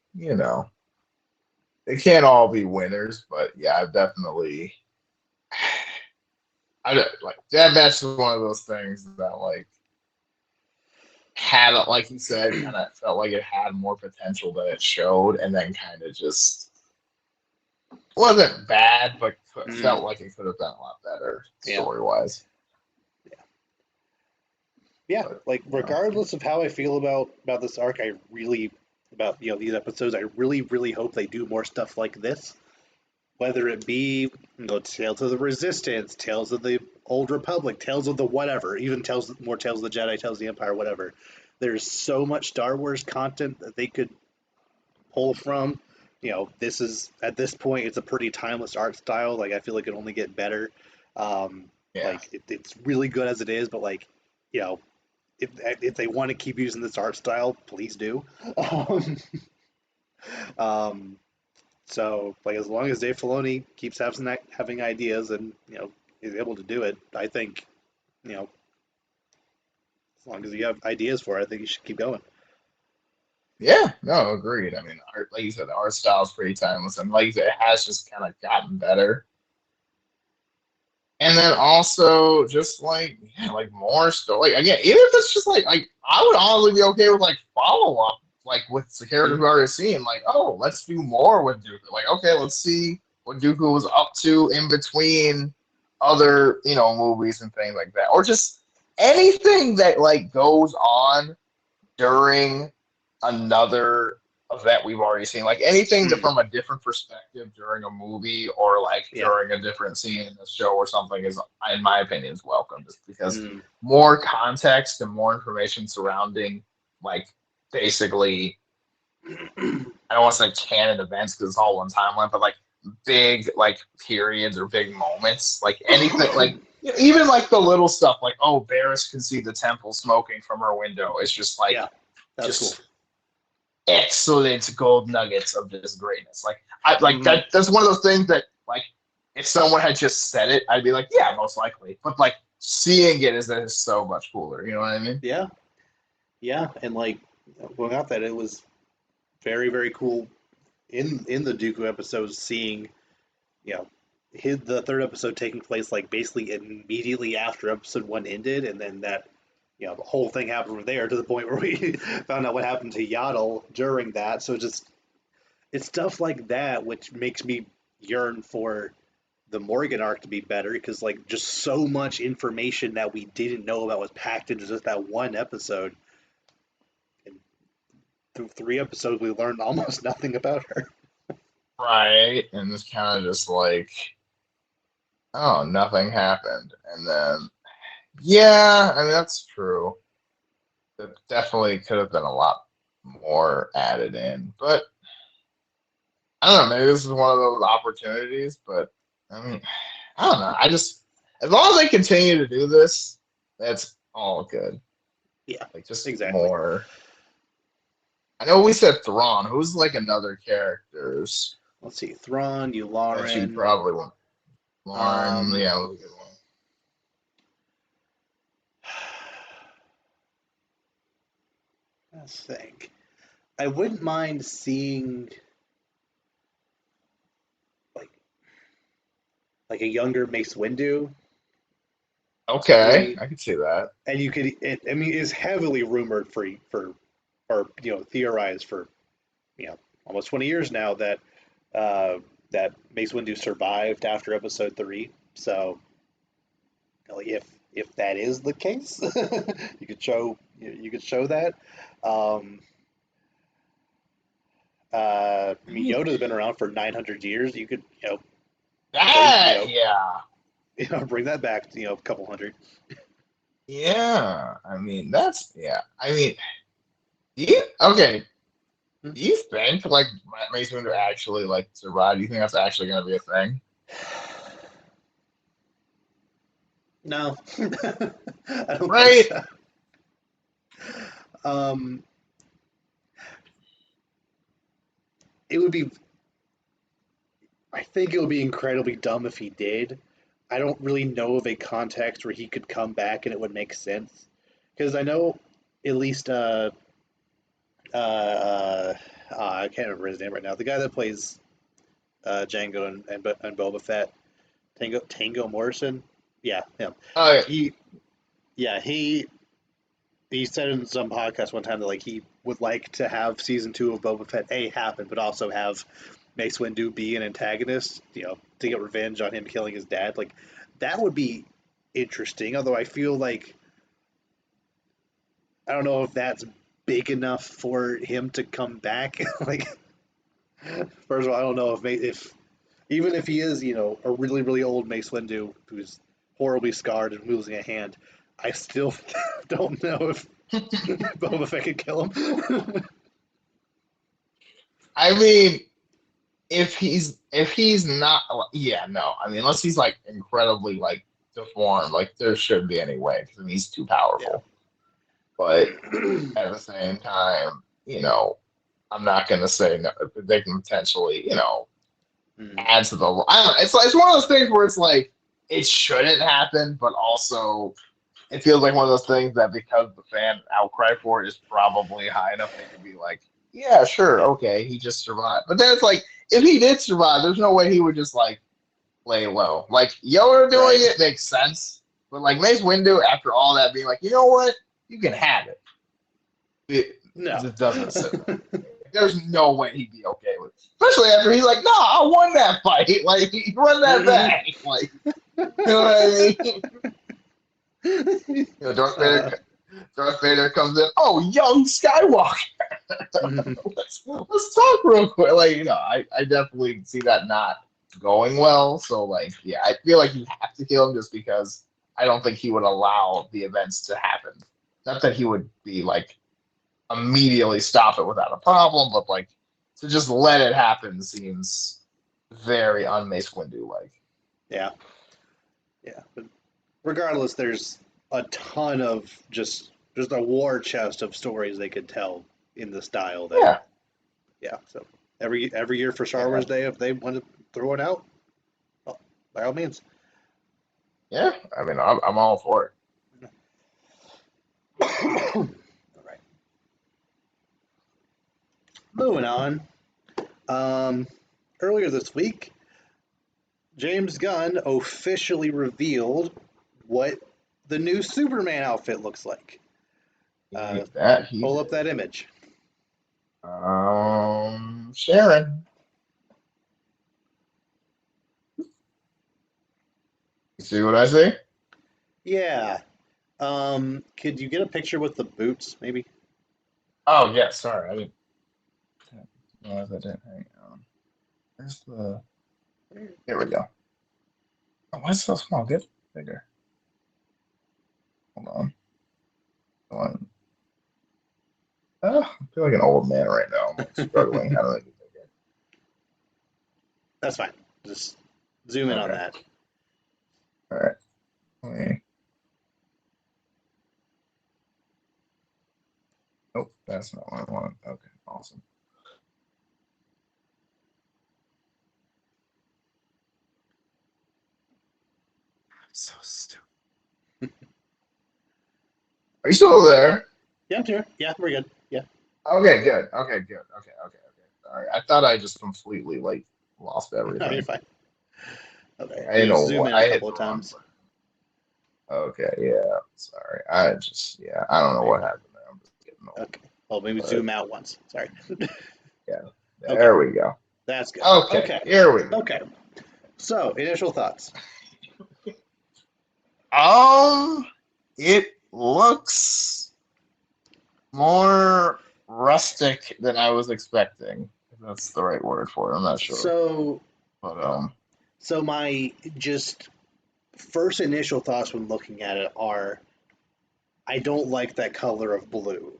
they can't all be winners, but yeah, I've definitely like that. That's one of those things that like had, like you said, kind of felt like it had more potential than it showed, and then kind of just wasn't bad, but
Mm,
felt like it could have been a lot better
yeah,
story wise.
yeah.
But
Like
you know,
regardless of how I feel about this arc, I really about these episodes. I really hope they do more stuff like this. Whether it be Tales of the Resistance, Tales of the Old Republic, Tales of the whatever, even Tales of the Jedi, Tales of the Empire, whatever. There's so much Star Wars content that they could pull from. This is at this point it's a pretty timeless art style. Like I feel like it only get better. Um,
yeah,
like it's really good as it is, but like you know, if they want to keep using this art style, please do. Um, um, so like as long as Dave Filoni keeps having ideas and is able to do it, I think you know as long as you have ideas for it, I think you should keep going.
yeah, no, agreed. I mean, art, like you said, the art style is pretty timeless, and like you said, it has just kind of gotten better. And then also just like yeah, like more story. Like, again, even if it's just like I would honestly be okay with like follow up, like with the characters we've already seen. Like, oh, let's do more with Dooku. Like, okay, let's see what Dooku was up to in between other, movies and things like that. Or just anything that like goes on during another event we've already seen. Like anything that
Mm,
from a different perspective during a movie or like
yeah.
during a different scene in a show or something is, in my opinion, is welcome. Just because
Mm,
more context and more information surrounding like basically I don't want to say canon events because it's all one timeline, but like big like periods or big moments, like anything like even like the little stuff like oh Barris can see the temple smoking from her window. It's just like
yeah, that's cool.
just excellent gold nuggets of just greatness. Like I like
Hmm.
that. That's one of those things that like if someone had just said it, I'd be like, yeah, most likely. But like seeing it is so much cooler. You know what I mean?
Yeah, yeah, and like going off that, it was very cool in the Dooku episodes, seeing you know the third episode taking place like basically immediately after episode one ended, and then that the whole thing happened from there to the point where we found out what happened to Yaddle during that. So just it's stuff like that which makes me yearn for the Morgan arc to be better because like just so much information that we didn't know about was packed into just that one episode. And through three episodes, we learned almost nothing about her.
Right. And it's kind of just like, oh, nothing happened, and then yeah, I mean that's true. It definitely could have been a lot more added in, but I don't know. Maybe this is one of those opportunities, but I mean, I don't know. I just, as long as they continue to do this, that's all good.
Yeah,
Like, just
exactly.
more. I know we said Thrawn. Who's like another characters
Let's see, Thrawn,
that you
Yularen.
probably want? Lauren,
Um,
yeah, was a good one.
let's think. I wouldn't mind seeing like a younger Mace Windu,
Okay,
maybe.
I can see that.
And you could, I mean, is heavily rumored or theorized for almost 20 years now that uh, Mace Windu survived after Episode 3. So if that is the case, you could show that. Um, I mean, Yoda's been around for 900 years. You could bring
That, yeah,
bring that back a couple hundred.
yeah. I mean, that's yeah. I mean, okay?
Hmm.
Do you think like Mace Windu actually like survived? Do you think that's actually going to be a thing?
No, I don't think
Right?
so. Um, it would be. I think it would be incredibly dumb if he did. I don't really know of a context where he could come back and it would make sense. Because I know at least uh, I can't remember his name right now. The guy that plays Django and Boba Fett, Tango Morrison. Yeah, him.
Oh yeah.
He, yeah, he said in some podcast one time that like he would like to have season two of Boba Fett happen, but also have Mace Windu be an antagonist, to get revenge on him killing his dad. Like that would be interesting. Although I feel like I don't know if that's big enough for him to come back. Like first of all, I don't know if even if he is a really really old Mace Windu who's horribly scarred and losing a hand, I still don't know if Boba Fett could kill him.
I mean, if he's not, yeah, no. I mean, unless he's like incredibly like deformed, like there shouldn't be any way because I mean, he's too
Yeah.
powerful. But at the same time, I'm not gonna say no. They can potentially,
Mm,
add to the. I don't know. It's one of those things where it's like it shouldn't happen, but also it feels like one of those things that because the fan outcry for it is probably high enough, they could be like, yeah, sure,
yeah.
okay, he just survived. But then it's like, if he did survive, there's no way he would just like lay low. Like Yoda doing
Right.
it makes sense, but like Mace Windu, after all that, being like, you know what, you can have it. It
No.
just doesn't sit right with me. There's no way he'd be okay with it. Especially after he's like, no, I won that fight. Like, he run that
Mhm.
back. Like, you know what I mean? Darth
uh,
Vader, Darth Vader comes in. Oh, young Skywalker.
mhm.
Let's talk real quick. Like, I definitely see that not going well. So, like, yeah, I feel like you have to kill him just because I don't think he would allow the events to happen. Not that he would be like immediately stop it without a problem, but like to just let it happen seems very un-Mace Windu like.
Yeah. Yeah. But regardless, there's a ton of just a war chest of stories they could tell in the style that
Yeah,
yeah. So every year for Star
yeah,
Wars Day, if they want to throw it out, well, by all means.
yeah. I mean, I'm all for it.
All right. Moving on. Um, Earlier this week, James Gunn officially revealed what the new Superman outfit looks like. Uh,
That he
Pull up
did.
that image.
Sharon, you see what I see?
Yeah. Could you get a picture with the boots, maybe?
Oh yeah, sorry, I didn't realize I didn't. Hang on. Where's the? Here we go. Oh, why is it so small? Get bigger. Hold on. Hold on. I feel like an old man right now. I'm like struggling. How do I get bigger?
That's fine. Just zoom in on
Okay.
that.
All right. Let me. Oh, that's not what I want. Okay, awesome. So stupid. Are you still there?
Yeah, I'm here. Yeah, we're good. Yeah.
Okay, good. Okay, good. Okay. Sorry. I thought I just completely like lost
No, you're
everything.
fine. Okay.
I
You
didn't know
just zoom
what
in a
I hit
couple
the
of
wrong
times.
button. Okay, yeah. Sorry. I don't know
There you
what
go.
happened there. I'm just getting old.
Okay. Well, maybe
But
zoom out once. Sorry.
yeah,
Okay.
there we go.
That's good.
Okay,
Okay.
here we go.
Okay. So, initial thoughts.
Um, it looks more rustic than I was expecting. If that's the right word for it. I'm not sure.
So,
But
so my just first initial thoughts when looking at it are I don't like that color of blue.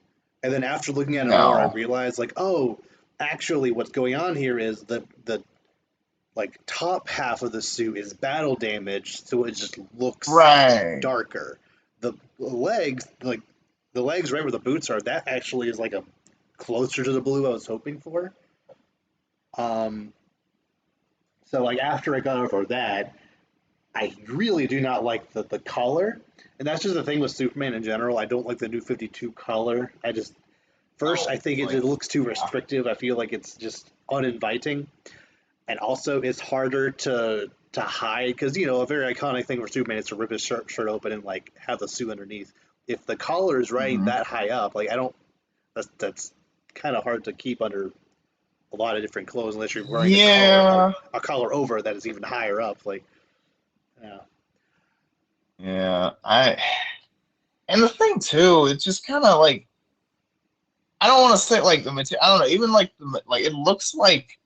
And then after looking at it more, I
no.
realized like, oh, actually what's going on here is the like top half of the suit is battle damaged, so it just looks
Right.
darker. The legs, like the legs right where the boots are, that actually is like a closer to the blue I was hoping for. Um, so like after I got over that, I really do not like the color. And that's just the thing with Superman in general. I don't like the new 52 color. I just first I
Oh,
think it
like
just looks too
yeah.
restrictive. I feel like it's just uninviting. And also it's harder to hide because a very iconic thing for Superman is to rip his shirt open and like have the suit underneath. If the collar is right
Hmm.
that high up, like I don't, that's kind of hard to keep under a lot of different clothes unless you're wearing
Yeah,
a collar over that is even higher up. Like, yeah,
yeah. And the thing too, it's just kind of like I don't want to say like the material. I don't know. Even like like it looks like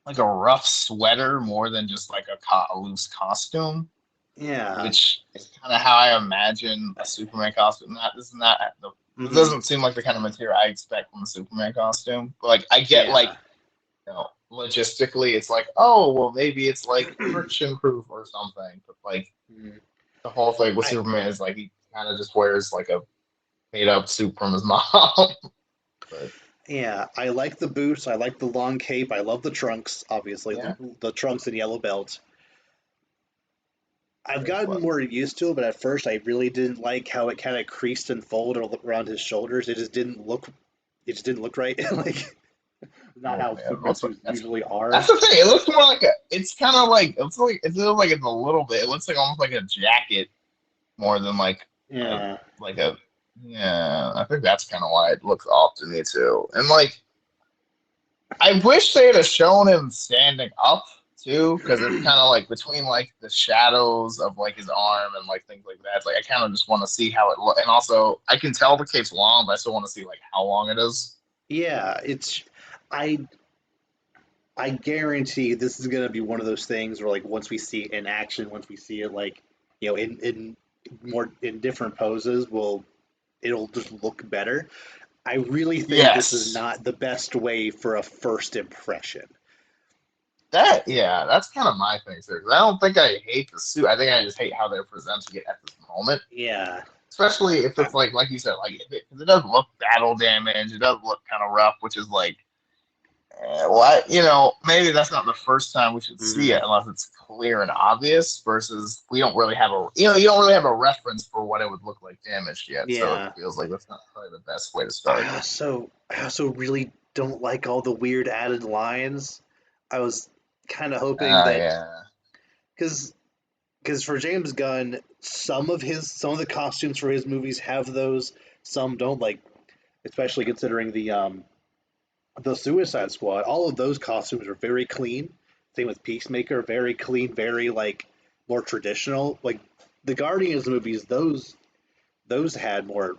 a rough sweater more than just like a loose costume,
yeah,
which is kind of how I imagine a Superman costume. Not this is not the this
hmm,
doesn't seem like the kind of material I expect from a Superman costume. But like I get like
yeah.
logistically, it's like oh well maybe it's like friction proof or something. But like
Mhm.
the whole thing with
I
Superman is like he kind of just wears like a made up suit from his mom. But
Yeah, I like the boots. I like the long cape. I love the trunks. Obviously,
yeah,
the trunks and yellow belt. I've
very
gotten
fun.
more used to it, but at first I really didn't like how it kind of creased and folded around his shoulders. It just didn't look. It just didn't look right. Like not
Oh
how
man,
Superman suits
that's
usually are.
that's the thing. It looks more like a. It's kind of like it feels like it's a little bit. It looks like almost like a jacket more than a
Yeah,
like a. Yeah, I think that's kind of why it looks off to me too. And like, I wish they had shown him standing up too, because it's kind of like between like the shadows of like his arm and like things like that. It's like I kind of just want to see how it look. And also, I can tell the cape's long, but I still want to see like how long it is.
yeah. I I guarantee this is gonna be one of those things where like once we see it in action, once we see it like in more in different poses, it'll just look better. I really think this is
Yes.
not the best way for a first impression.
Yeah, that's kind of my thing too. 'Cause I don't think I hate the suit. I think I just hate how they're presenting it at this moment.
Yeah.
Especially if it's like you said, like if cause it does look battle damage, it does look kind of rough, which is like, what maybe that's not the first time we should see
Mm,
it unless it's clear and obvious. Versus we don't really have a you don't really have a reference for what it would look like damaged yet, so it
yeah.
feels like that's not probably the best way to start.
I also really don't like all the weird added lines. I was kind of hoping
Ah,
that
yeah.
because for James Gunn, some of the costumes for his movies have those, some don't. Like especially considering the Suicide Squad, all of those costumes are very clean. Same with Peacemaker, very clean, very like more traditional. Like the Guardians movies, those had more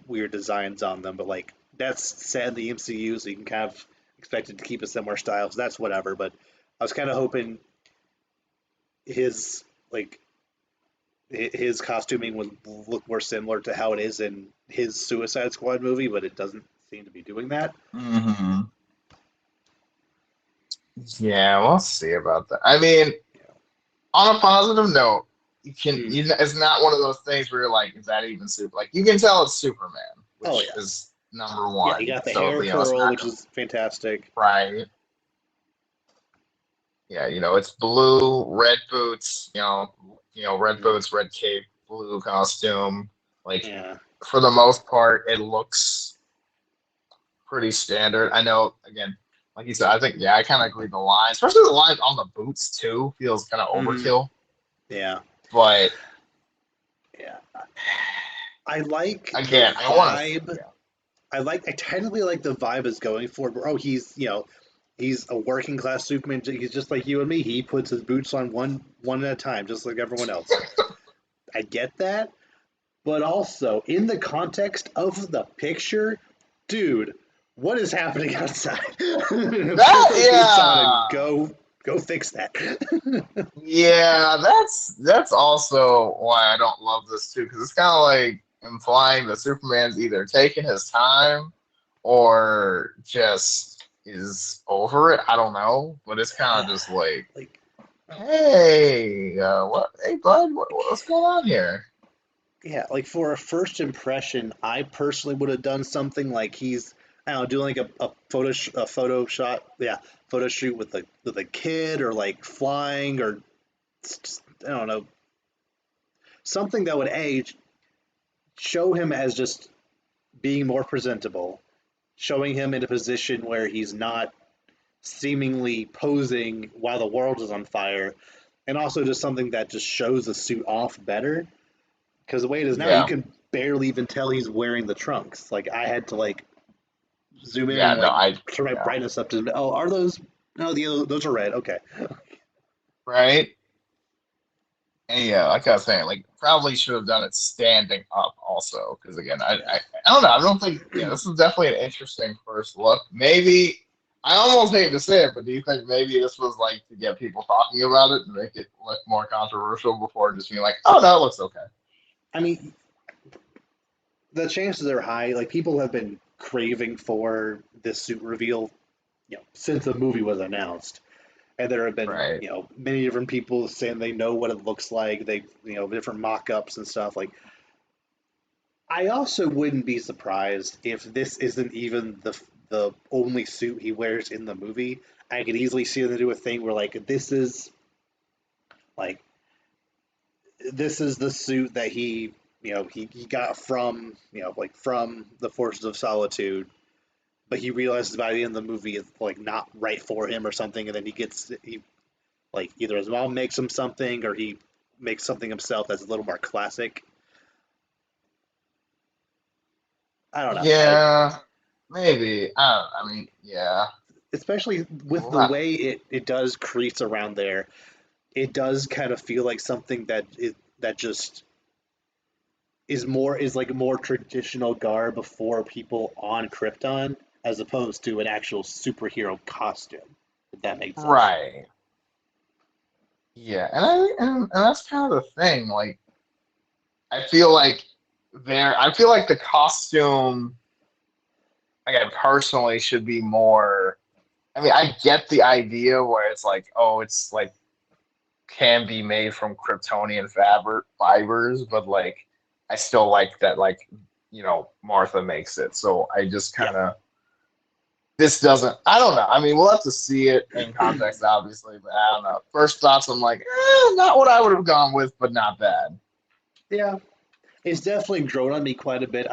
weird designs on them, but like that's set in the MCU, so you can kind of expect it to keep a similar style. So that's whatever. But I was kind of hoping his like his costuming would look more similar to how it is in his Suicide Squad movie, but it doesn't seem to be doing that.
Hmm. Yeah, we'll see about that. I mean, on a positive note,
Mm.
it's not one of those things where you're like, is that even super? Like you can tell it's Superman,
Oh
which
yeah,
is number
yeah. He
one.
got the
So
hair
it's
curl,
not
which is fantastic.
right. Yeah, it's blue, red boots. Red
Mm.
boots, red cape, blue costume. Like
Yeah.
for the most part, it looks pretty standard. I know, again, like you said, I think I kind of agree. The lines, especially the lines on the boots too, feels kind of
Hmm.
overkill.
Yeah.
But
Yeah. I like the
again, I want to.
vibe.
Yeah.
I technically like the vibe is going for. Oh, he's a working class Superman. He's just like you and me. He puts his boots on one at a time, just like everyone else. I get that, but also in the context of the picture, dude, what is happening outside? Put
That
those boots on and
yeah.
go fix that.
Yeah, that's also why I don't love this too, because it's kind of like implying that Superman's either taking his time or just is over it. I don't know, but it's kind of just like,
like
hey, what? Hey, bud, what's going on here?
yeah, like for a first impression, I personally would have done something like he's I don't know, doing like a photo shot, yeah, photo shoot with a kid or like flying or just, I don't know, something that would show him as just being more presentable, showing him in a position where he's not seemingly posing while the world is on fire, and also just something that just shows the suit off better. Because the way it is now, you
Yeah.
can barely even tell he's wearing the trunks. Like I had to like zoom in
Yeah.
and
No,
like
I.
turn my
Yeah.
brightness up to. Oh, are those? No, those are red. Okay.
Right. And yeah, like I was saying, like probably should have done it standing up also. Because again,
Yeah.
I don't know. I don't think. Yeah, this is definitely an interesting first look. Maybe I almost hate to say it, but do you think maybe this was like to get people talking about it and make it look more controversial before just being like, oh no, it looks okay.
I mean, the chances are high. Like people have been craving for this suit reveal, since the movie was announced, and there have been,
Right.
many different people saying they know what it looks like. They, different mock-ups and stuff. Like, I also wouldn't be surprised if this isn't even the only suit he wears in the movie. I could easily see them do a thing where like like this is the suit that he got from like from the Forces of Solitude, but he realizes by the end of the movie it's like not right for him or something, and then he like either his mom makes him something or he makes something himself that's a little more classic. I don't know.
Yeah, maybe. I mean, yeah.
Especially with the
Well,
way it does crease around there, it does kind of feel like something that just is like more traditional garb for people on Krypton as opposed to an actual superhero costume. If that makes sense.
right. Yeah, and that's kind of the thing. Like, I feel like I feel like the costume, again, personally, should be more. I mean, I get the idea where it's like, oh, it's like can be made from Kryptonian fibers, but like, I still like that, like, Martha makes it. So I just
Yeah.
kind of this doesn't. I don't know. I mean, we'll have to see it in context, obviously, but I don't know. First thoughts, I'm like, not what I would have gone with, but not bad.
Yeah. It's definitely grown on me quite a bit.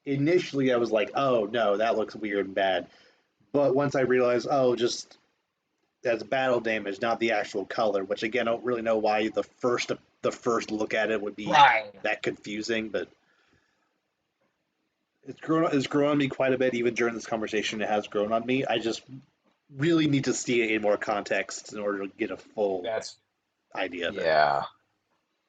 Initially I was like, oh no, that looks weird and bad. But once I realized, oh, just that's battle damage, not the actual color. Which again, I don't really know why the first look at it would be
Right.
that confusing. But it's grown on me quite a bit. Even during this conversation, it has grown on me. I just really need to see it in more context in order to get a full
That's
idea of it.
yeah.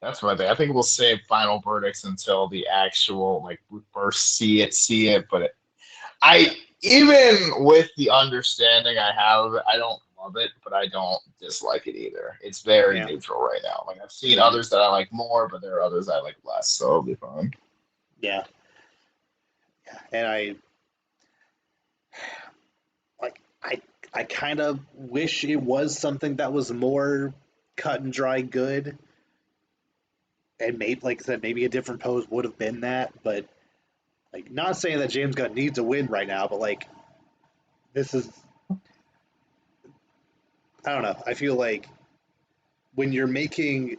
That's what I think we'll save final verdicts until the actual like we first see it. But
Yeah,
I even with the understanding I have of it, I don't love it, but I don't dislike it either. It's very
yeah,
neutral right now. Like I've seen
mm-hmm.
others that I like more, but there are others I like less, so it'll be fine.
Yeah, yeah. And I kind of wish it was something that was more cut and dry good, and maybe, like I said, maybe a different pose would have been that. But like, not saying that James Gunn needs a win right now, but like, this is, I don't know. I feel like when you're making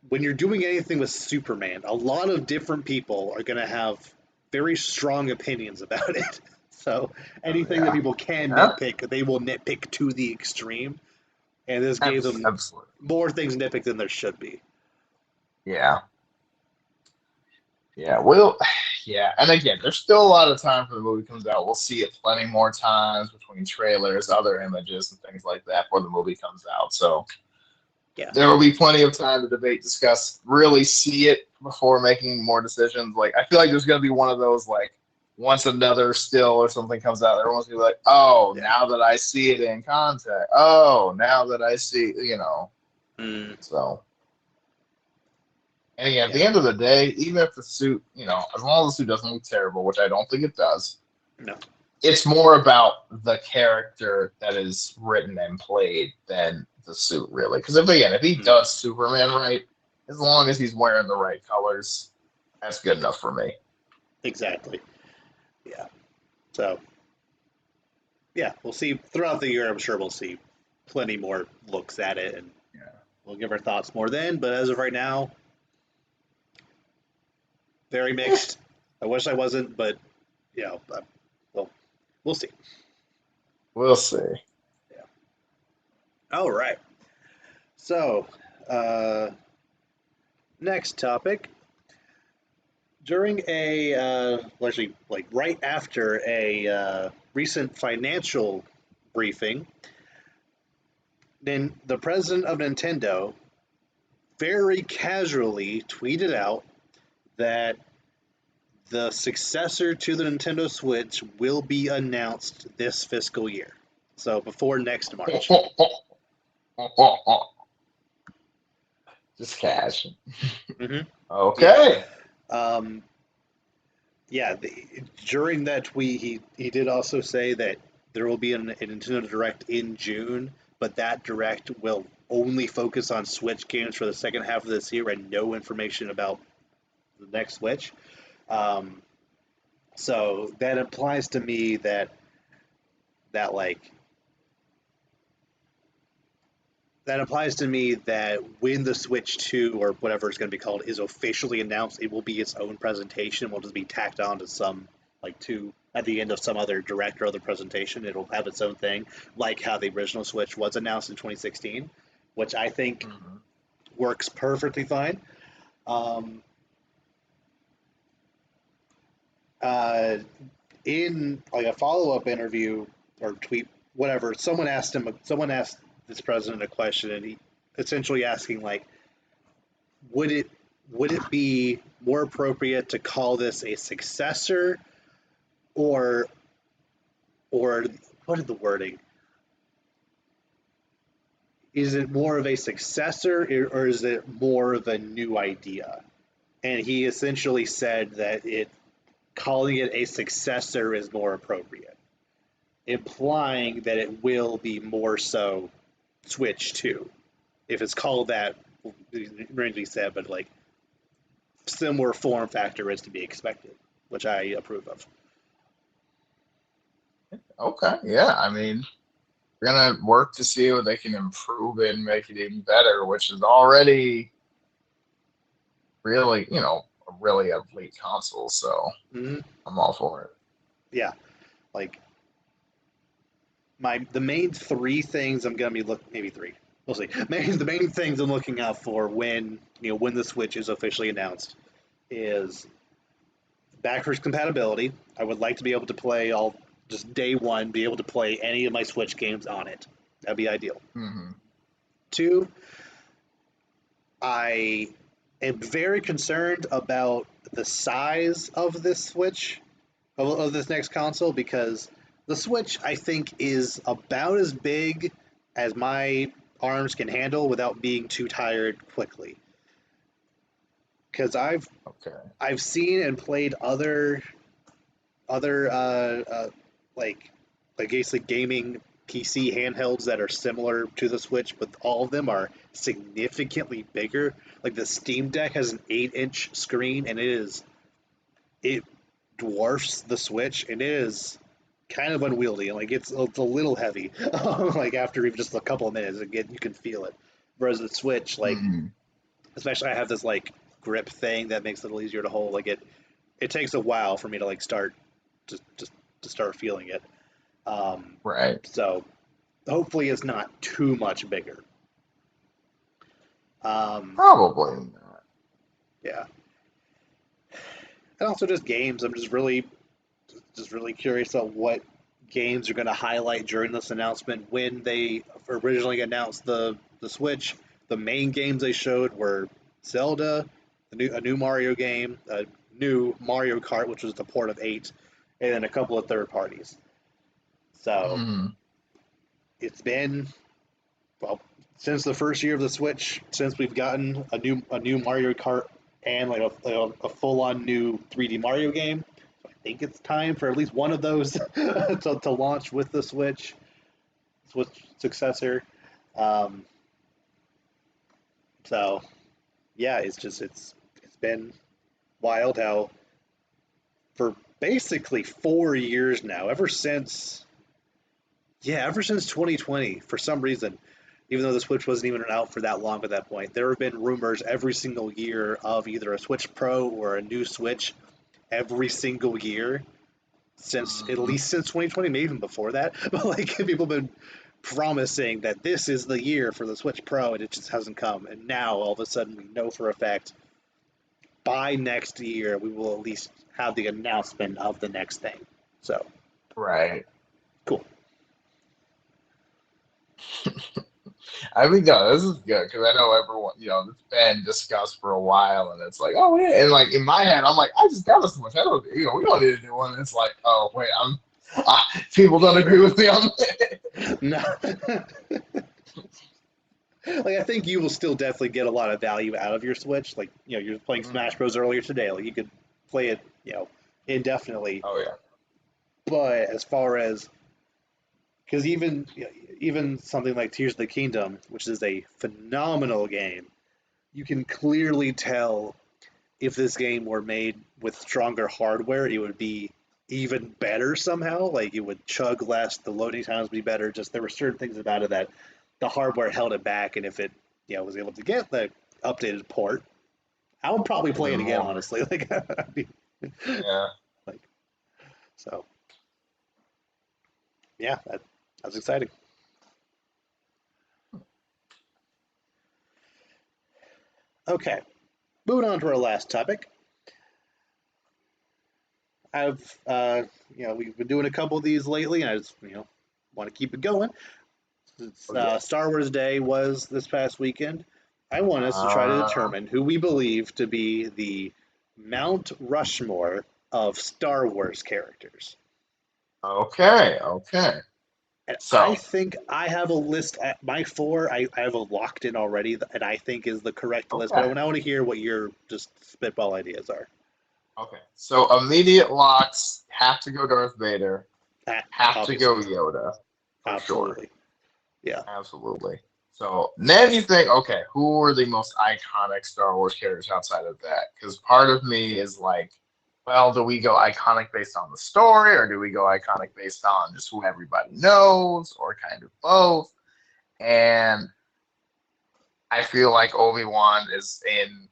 when you're doing anything with Superman, a lot of different people are going to have very strong opinions about it. So
Oh
anything that
yeah,
people can
yeah,
nitpick, they will nitpick to the extreme, and this gave them
absolutely.
more things nitpicked than there should be.
Yeah, yeah. Well, yeah. And again, there's still a lot of time for the movie comes out. We'll see it plenty more times between trailers, other images, and things like that before the movie comes out. So
Yeah.
there will be plenty of time to debate, discuss, really see it before making more decisions. Like I feel like there's gonna be one of those like once another still or something comes out, everyone's gonna be like, oh,
Yeah.
now that I see it in context. Oh, now that I see,
Mm,
So and again, at
yeah.
the end of the day, even if the suit, as long as the suit doesn't look terrible, which I don't think it does,
No.
it's more about the character that is written and played than the suit, really. Because if he
Mm,
does Superman right, as long as he's wearing the right colors, that's good enough for me.
exactly. Yeah. So yeah, we'll see throughout the year. I'm sure we'll see plenty more looks at it, and
Yeah.
we'll give our thoughts more then. But as of right now, very
Eh,
mixed. I wish I wasn't, but well, we'll see.
We'll see.
Yeah. All right. So, uh, next topic. During well, actually, like right after a recent financial briefing, then the president of Nintendo very casually tweeted out that the successor to the Nintendo Switch will be announced this fiscal year. So before next March.
Just cash.
Hmm. Yeah.
Okay.
Um, yeah. During that tweet, he did also say that there will be a Nintendo Direct in June, but that Direct will only focus on Switch games for the second half of this year and no information about the next Switch. Um, so that implies to me that like that implies to me that when the Switch 2 or whatever it's going to be called is officially announced, it will be its own presentation. Will just be tacked on to some like to at the end of some other direct or other presentation. It'll have its own thing, like how the original Switch was announced in 2016, which I think
Mhm.
works perfectly fine. Um, uh, in like a follow up interview or tweet, whatever, someone asked this president a question, and he essentially asking like, would it would it be more appropriate to call this a successor or or what is the wording? Is it more of a successor or is it more of a new idea? And he essentially said that it calling it a successor is more appropriate, implying that it will be more so Switch 2. If it's called that, randomly said, but like similar form factor is to be expected, which I approve of.
Okay. Yeah. I mean, we're gonna work to see what they can improve it and make it even better, which is already really, really a late console. So
Mm-hmm.
I'm all for it.
Yeah, like the main three things I'm gonna be maybe three. We'll see. The main things I'm looking out for when the Switch is officially announced is backwards compatibility. I would like to be able to play all just day one, be able to play any of my Switch games on it. That'd be ideal.
Hmm.
Two, I am very concerned about the size of this Switch, of this next console, because the Switch, I think, is about as big as my arms can handle without being too tired quickly. Because
Okay.
I've seen and played other like basically gaming PC handhelds that are similar to the Switch, but all of them are significantly bigger. Like the Steam Deck has an 8-inch screen, and it dwarfs the Switch, and it is kind of unwieldy. Like it's a little heavy. Like after even just a couple of minutes, again you can feel it. Whereas the Switch, like
Hmm.
especially I have this like grip thing that makes it a little easier to hold. Like it takes a while for me to like start just to start feeling it. Um,
Right.
so hopefully it's not too much bigger. Um,
Probably not.
yeah, and also just games. I'm just really curious about what games are going to highlight during this announcement. When they originally announced the Switch, the main games they showed were Zelda, a new Mario game, a new Mario Kart, which was the port of 8, and then a couple of third parties. So
Hmm.
it's been well since the first year of the Switch, since we've gotten a new Mario Kart and like a full on new 3D Mario game. I think it's time for at least one of those to launch with the Switch successor. Um, so yeah, it's been wild how for basically 4 years now, ever since 2020, for some reason, even though the Switch wasn't even out for that long at that point, there have been rumors every single year of either a Switch Pro or a new Switch every single year since at
Mhm.
least since 2020, maybe even before that. But like people have been promising that this is the year for the Switch Pro, and it just hasn't come. And now all of a sudden, we know for a fact by next year we will at least have the announcement of the next thing. So
Right.
cool.
I think no, this is good because I know everyone, it's been discussed for a while, and it's like, oh yeah, and like in my head, I'm like, I just got this much. I don't, we don't need a new one. And it's like, oh wait, people don't agree with me on that.
No. Like I think you will still definitely get a lot of value out of your Switch. Like you're playing Smash
Mhm.
Bros earlier today. Like you could play it indefinitely.
Oh yeah.
But as far as because even something like Tears of the Kingdom, which is a phenomenal game, you can clearly tell if this game were made with stronger hardware, it would be even better somehow. Like it would chug less, the loading times would be better. Just there were certain things about it that the hardware held it back, and if it was able to get the updated port, I would probably play
Even
it again.
more.
Honestly, like,
Yeah.
like so, yeah, that's exciting. Okay, moving on to our last topic. I've we've been doing a couple of these lately, and I just want to keep it going. Since
Oh yeah.
Star Wars Day was this past weekend, I want us to try to
Uh,
determine who we believe to be the Mount Rushmore of Star Wars characters.
okay. Okay.
And I
So
think I have a list at my four. I have a locked in already, and I think is the correct list. But
okay.
I want to hear what your just spitball ideas are.
Okay. So immediate locks have to go Darth Vader.
Ah,
Have to go
obviously,
Yoda for sure.
absolutely, yeah.
Absolutely. So then you think, okay, who are the most iconic Star Wars characters outside of that? Because part of me is like, well, do we go iconic based on the story, or do we go iconic based on just who everybody knows, or kind of both? And I feel like Obi-Wan is in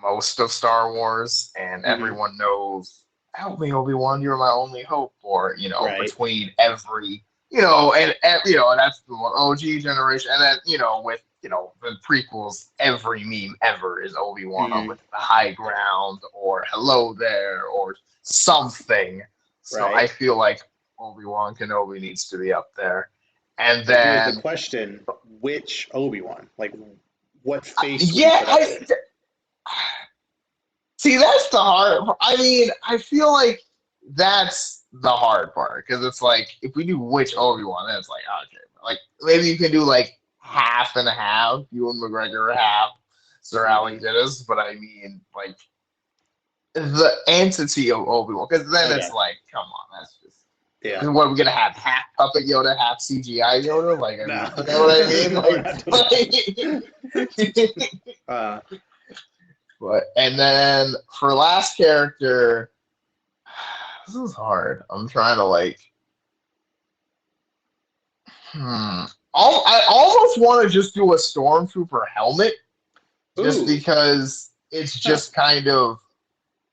most of Star Wars, and
Hmm.
everyone knows, help me, Obi-Wan, you're my only hope. Or,
Right.
between every, and that's the OG generation. And then, with, the prequels, every meme ever is Obi-Wan
Hmm.
with the high ground or hello there or something. So
Right.
I feel like Obi-Wan Kenobi needs to be up there. And
But here's the
then,
question: which Obi-Wan? Like, what face would you
yeah,
put up there?
see, that's the hard part. I mean, I feel like that's the hard part because it's like if we do which Obi-Wan, then it's like okay, like maybe you can do like half and a half, Ewan McGregor half, Sir Alec
Hmm.
Guinness, but I mean like the entity of Obi-Wan because then
Okay.
it's like, come on, that's just
Yeah.
because what are we gonna have half puppet Yoda, half CGI Yoda? Like I
No.
mean, you know what I mean?
No, we're not doing
Like
that.
but and then for last character. This is hard. I'm trying to like, hmm. I almost want to just do a stormtrooper helmet, just
Ooh.
because it's
Huh.
just kind of,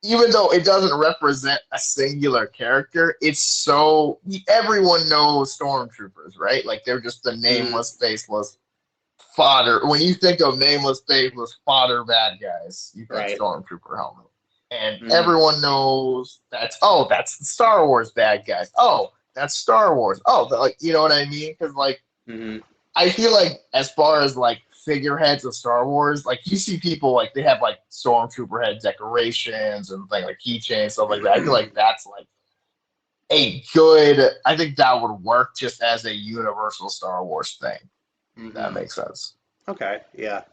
even though it doesn't represent a singular character, it's so everyone knows stormtroopers, right? Like they're just the
Mm,
nameless, faceless fodder. When you think of nameless, faceless fodder bad guys, you think
right.
stormtrooper helmet. And
Mm,
everyone knows that's the Star Wars bad guys. Oh, that's Star Wars. Oh, like you know what I mean? Because like
mm,
I feel like as far as like figureheads of Star Wars, like you see people like they have like stormtrooper head decorations and things like keychains stuff like that. I feel like that's like a good. I think that would work just as a universal Star Wars thing. If that
hmm.
makes sense.
Okay. Yeah.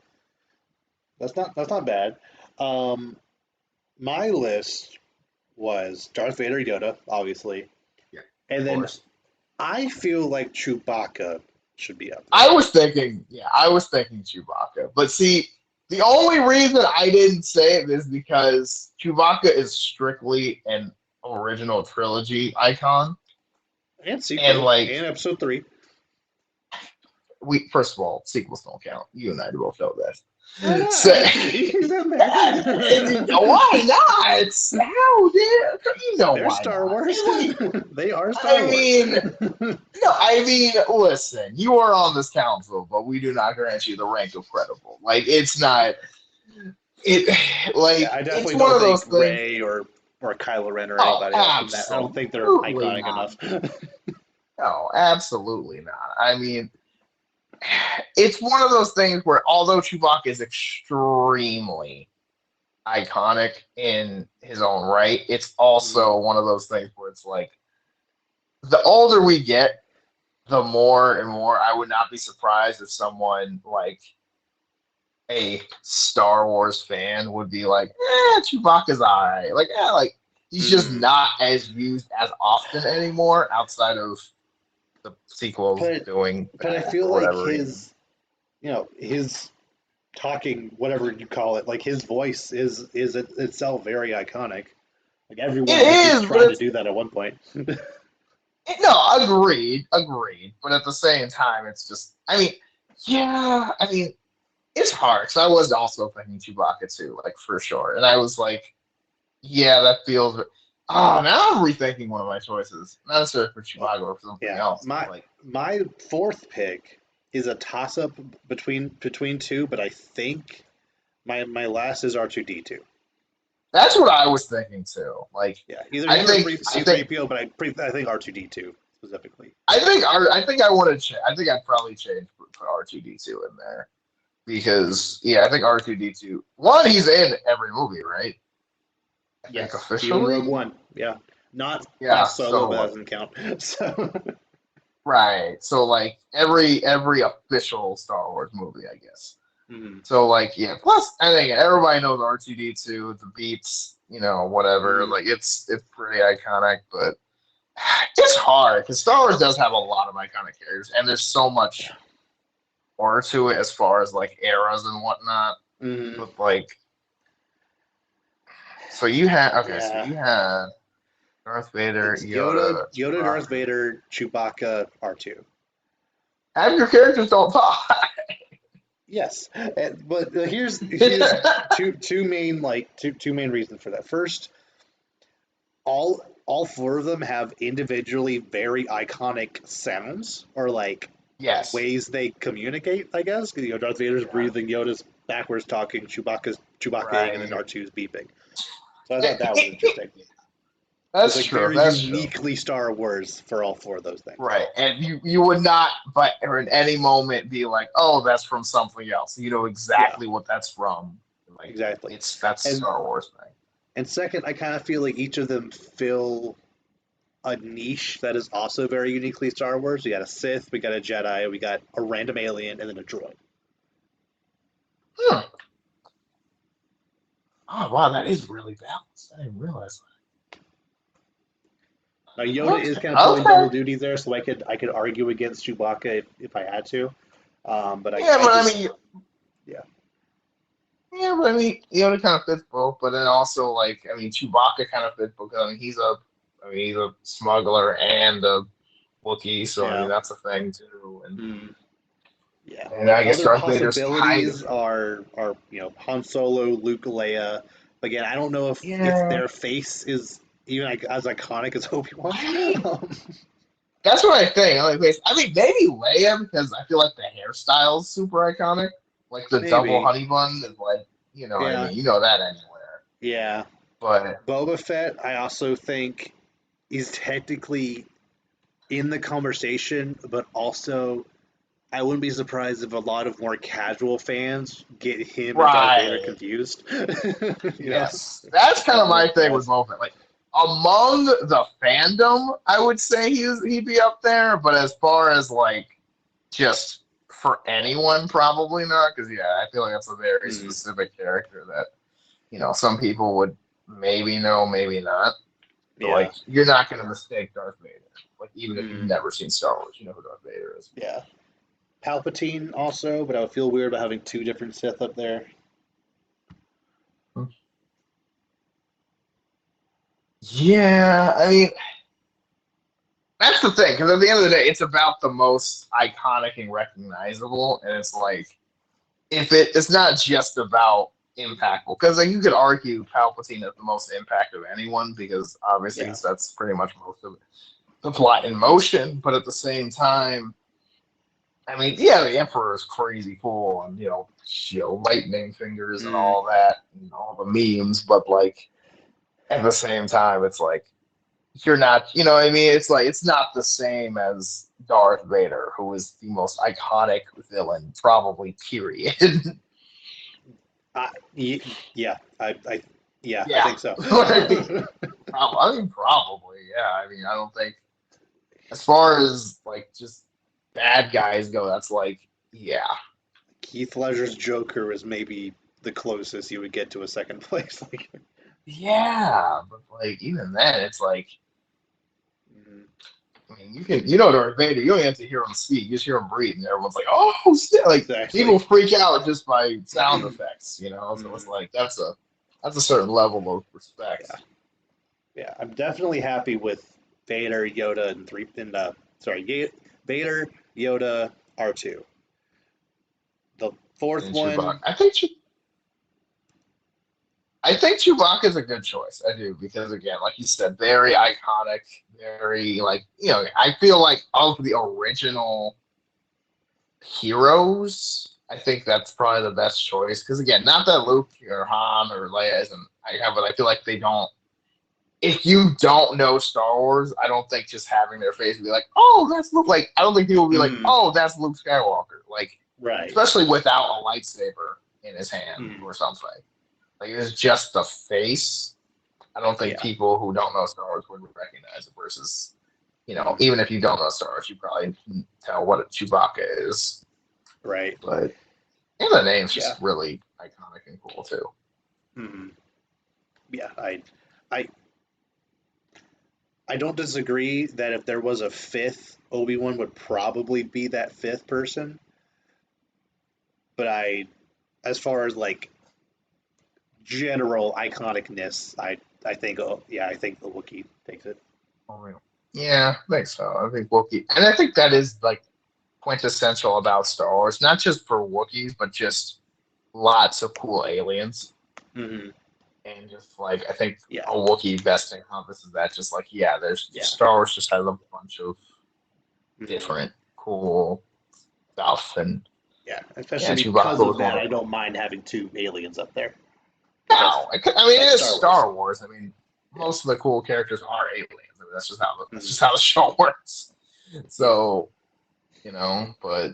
That's not bad. Um, my list was Darth Vader, Yoda, obviously,
Yeah,
and
of
then
course.
I feel like Chewbacca should be up there.
I was thinking Chewbacca. But see, the only reason I didn't say it is because Chewbacca is strictly an original trilogy icon.
And
And
sequel
like
and Episode 3.
we first of all, sequels don't count. You and I both know that.
Why
So,
not? He's in there.
why not? How dare you know
They're
why
Star
not?
Wars.
And like,
They are Star
I
Wars.
mean, no, I mean, listen, you are on this council, but we do not grant you the rank of credible. Like, it's not it.
Yeah,
Like,
I
it's
definitely
one
don't
of
think
those things.
Ray or Kylo Ren or
Oh,
anybody else in that. I don't think they're
absolutely
iconic
not.
enough.
No, absolutely not. I mean, it's one of those things where although Chewbacca is extremely iconic in his own right, it's also one of those things where it's like the older we get, the more and more I would not be surprised if someone like a Star Wars fan would be like, Chewbacca's alright. Like, like he's just
Mm.
not as used as often anymore outside of the sequels
But
doing
I
bad
feel
for
like
whatever reason.
his talking, whatever you call it, like his voice is itself very iconic. Like everyone
It
at least
is, but
tried to
it's
do that at one point.
no, agreed. But at the same time, it's just, I mean, yeah, I mean, it's hard. So I was also thinking Chewbacca too, like for sure. And I was like, yeah, that feels. Oh, now I'm rethinking one of my choices. Not necessarily for Chewbacca or for something
Yeah,
else, but like
my fourth pick is a toss up between two, but I think my last is R2D2.
that's what I was thinking too. Like,
Yeah, either
I
him or
think, I think,
C3PO, but I think R2D2 specifically.
I think I want to. I think I'd probably change put R2D2 in there because yeah, I think R2D2. One, he's in every movie, right? I think
Yes, even Rogue
officially.
One. Yeah, not
Yeah.
Solo,
So
but that
like,
doesn't count. So
right. So like every official Star Wars movie, I guess.
mm,
So like yeah. Plus, I think everybody knows R2D2, the beats, whatever.
mm,
Like it's pretty iconic, but it's hard because Star Wars does have a lot of iconic characters, and there's so much more to it as far as like eras and whatnot.
mm,
But like, so you had okay, so
yeah,
you had Darth Vader,
it's
Yoda,
Yoda, Darth
Chewbacca.
Vader, Chewbacca, R2.
Half your characters don't talk.
Yes, but here's two main reasons for that. First, all four of them have individually very iconic sounds or like
Yes.
ways they communicate. I guess Darth Vader's
Yeah.
breathing, Yoda's backwards talking, Chewbaccaing, and then
Right.
R2's beeping. So I thought that was interesting. It's
That's
like
true.
very
That's true.
uniquely Star Wars for all four of those things.
Right. And you would not, but or in any moment, be like, oh, that's from something else. You know
Yeah,
exactly what that's from. Like
exactly.
that's
And
Star Wars thing.
second, I kind of feel like each of them fill a niche that is also very uniquely Star Wars. We got a Sith, we got a Jedi, we got a random alien, and then a droid.
Hmm. Oh wow, that is really balanced. I didn't realize
Now
that.
Yoda is
Okay.
kind of pulling
Okay.
double duty there, so I could argue against Chewbacca if I had to, but
Yeah,
I
but I
just
mean,
yeah
yeah, but I mean, Yoda kind of fits both. But then also, like, I mean, Chewbacca kind of fits both. I mean, he's a smuggler and a Wookiee, so I mean,
yeah
that's a thing too.
mm, yeah.
And
Like
I guess
other
Darth Vader's kind of
possibilities are Han Solo, Luke, Leia. Again, I don't know if
yeah.
their face is even like, as iconic as Obi-Wan.
I mean, that's what I think. I mean, maybe Leia because I feel like the hairstyle's super iconic. Like the double
Maybe,
honey bun is like, I
yeah,
mean, you know that anywhere.
yeah.
But
Boba Fett, I also think is technically in the conversation, but also I wouldn't be surprised if a lot of more casual fans get him and Darth Vader
right,
confused.
yes, that's kind of
Couple
my
of
thing with
threads.
Boba Fett. Like among the fandom, I would say he'd be up there. But as far as like just for anyone, probably not. Because yeah, I feel like that's a very
Mm,
specific character that some people would maybe know, maybe not. So
yeah.
like you're not gonna mistake Darth Vader. Like even if you've
Mm,
never seen Star Wars, you know who Darth Vader is.
yeah. Palpatine also, but I would feel weird about having two different Sith up there.
Yeah, I mean that's the thing, because at the end of the day, it's about the most iconic and recognizable, and it's like it's not just about impactful, because like, you could argue Palpatine has the most impact of anyone because obviously
Yeah.
that's pretty much most of the plot in motion. But at the same time, I mean, yeah, the Emperor is crazy cool and lightning fingers and
Mm.
all that and all the memes. But like at the same time, it's like you're not, what I mean? It's like it's not the same as Darth Vader, who is the most iconic villain, probably. Period.
Yeah, yeah, I
Yeah,
think so.
like, I mean, probably. Yeah, I mean, I don't think as far as like just bad guys go, that's like, yeah,
Keith Ledger's Joker is maybe the closest you would get to a second place. Like,
yeah. But like even then, it's like,
mm,
I mean, Darth Vader, you don't have to hear him speak, you just hear him breathe, and everyone's like, oh, shit. Like
exactly.
people freak out just by sound effects, So it's
Mm,
like that's a certain level of
yeah,
respect.
yeah. I'm definitely happy with Vader, Yoda, Vader, Yoda, R2. The fourth
And Chewbacca,
one,
I think Chewbacca is a good choice. I do, because again, like you said, very iconic, very like I feel like of the original heroes, I think that's probably the best choice. Because again, not that Luke or Han or Leia isn't but I feel like they don't. If you don't know Star Wars, I don't think just having their face be like, "Oh, that's Luke." Like, I don't think people will be like,
mm,
"Oh, that's Luke Skywalker." Like,
right.
especially without a lightsaber in his hand
Mm,
or something. Like, it's just the face. I don't think
yeah.
people who don't know Star Wars would recognize it. Versus,
Mm,
even if you don't know Star Wars, you probably can tell what a Chewbacca is.
right.
But and the name's
Yeah.
just really iconic and cool too.
Mm, yeah. I, I don't disagree that if there was a fifth, Obi-Wan would probably be that fifth person. But as far as like general iconicness, I think, oh, yeah, I think the Wookiee takes it.
Oh, yeah, I think so. I think Wookiee, and I think that is like quintessential about Star Wars, not just for Wookiees, but just lots of cool aliens.
Hmm.
And just like I think
Yeah,
a Wookiee best encompasses that. Just like, yeah, there's
yeah,
Star Wars just has a bunch of
hmm,
different cool stuff, and
yeah.
yeah,
Especially
Chewbacca
because of
was one
that,
of
I
them.
don't mind having two aliens up there because
No, I mean it
that's
is
Star Wars.
Star Wars. I mean,
Yeah.
most of the cool characters are aliens. I mean, that's
Hmm.
just how the show works.
Yeah.
So but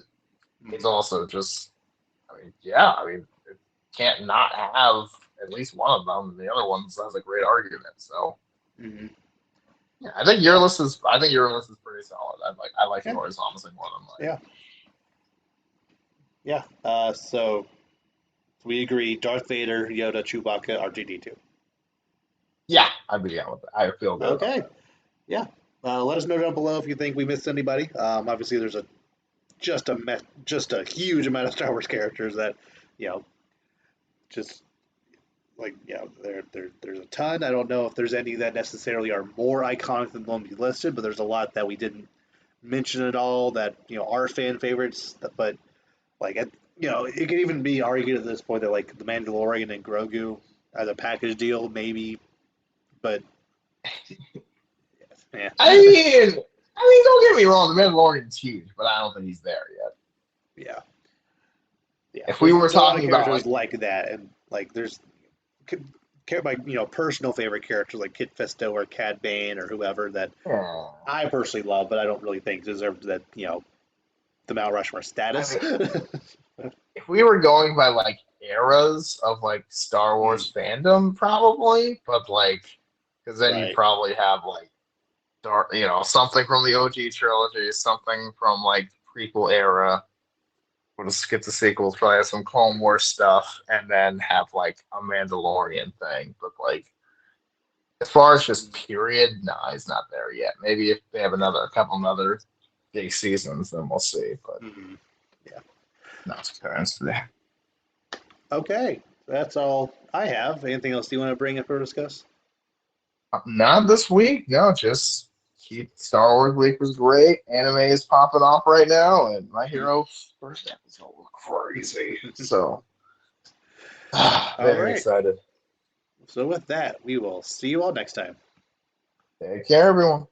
it's
Hmm.
also just, I mean, yeah, I mean, it can't not have at least one of them. The other ones has a great argument. So
Hmm.
yeah, I think your
Yeah.
list is. I think your list is pretty solid. I like
Okay.
yours honestly more than mine.
Yeah. Yeah. So we agree. Darth Vader, Yoda, Chewbacca, R2D2.
Yeah, I'd be down with that. I feel good about
Okay.
that.
Yeah. Let us know down below if you think we missed anybody. Obviously, there's just a huge amount of Star Wars characters that, you know, just like there's a ton. I don't know if there's any that necessarily are more iconic than the one we listed, but there's a lot that we didn't mention at all that are fan favorites. But like it could even be argued at this point that like the Mandalorian and Grogu as a package deal, maybe. But yeah,
Don't get me wrong. The Mandalorian's huge, but I don't think he's there yet.
yeah, yeah.
If we were
There's a lot of
talking about
characters
like,
like that, and like there's care by personal favorite characters like Kit Fisto or Cad Bane or whoever that
hmm,
I personally love, but I don't really think deserve that the Mount Rushmore
I
status.
mean, if we were going by like eras of like Star
Mm,
Wars fandom, probably, but like, because then you'd
right.
probably have like something from the OG trilogy, something from like prequel era. We'll just skip the sequels, probably have some Clone Wars stuff, and then have like a Mandalorian thing. But like, as far as just period, nah, he's not there yet. Maybe if they have
Yeah.
a couple other big seasons, then we'll see. But
Hmm. Yeah.
not current today.
Okay. That's all I have. Anything else you want to bring up or discuss?
Not this week. No, just Star Wars week was great. Anime is popping off right now, and My Hero's first episode was crazy. So,
All
very
right.
excited.
So with that, we will see you all next time.
Take care, everyone.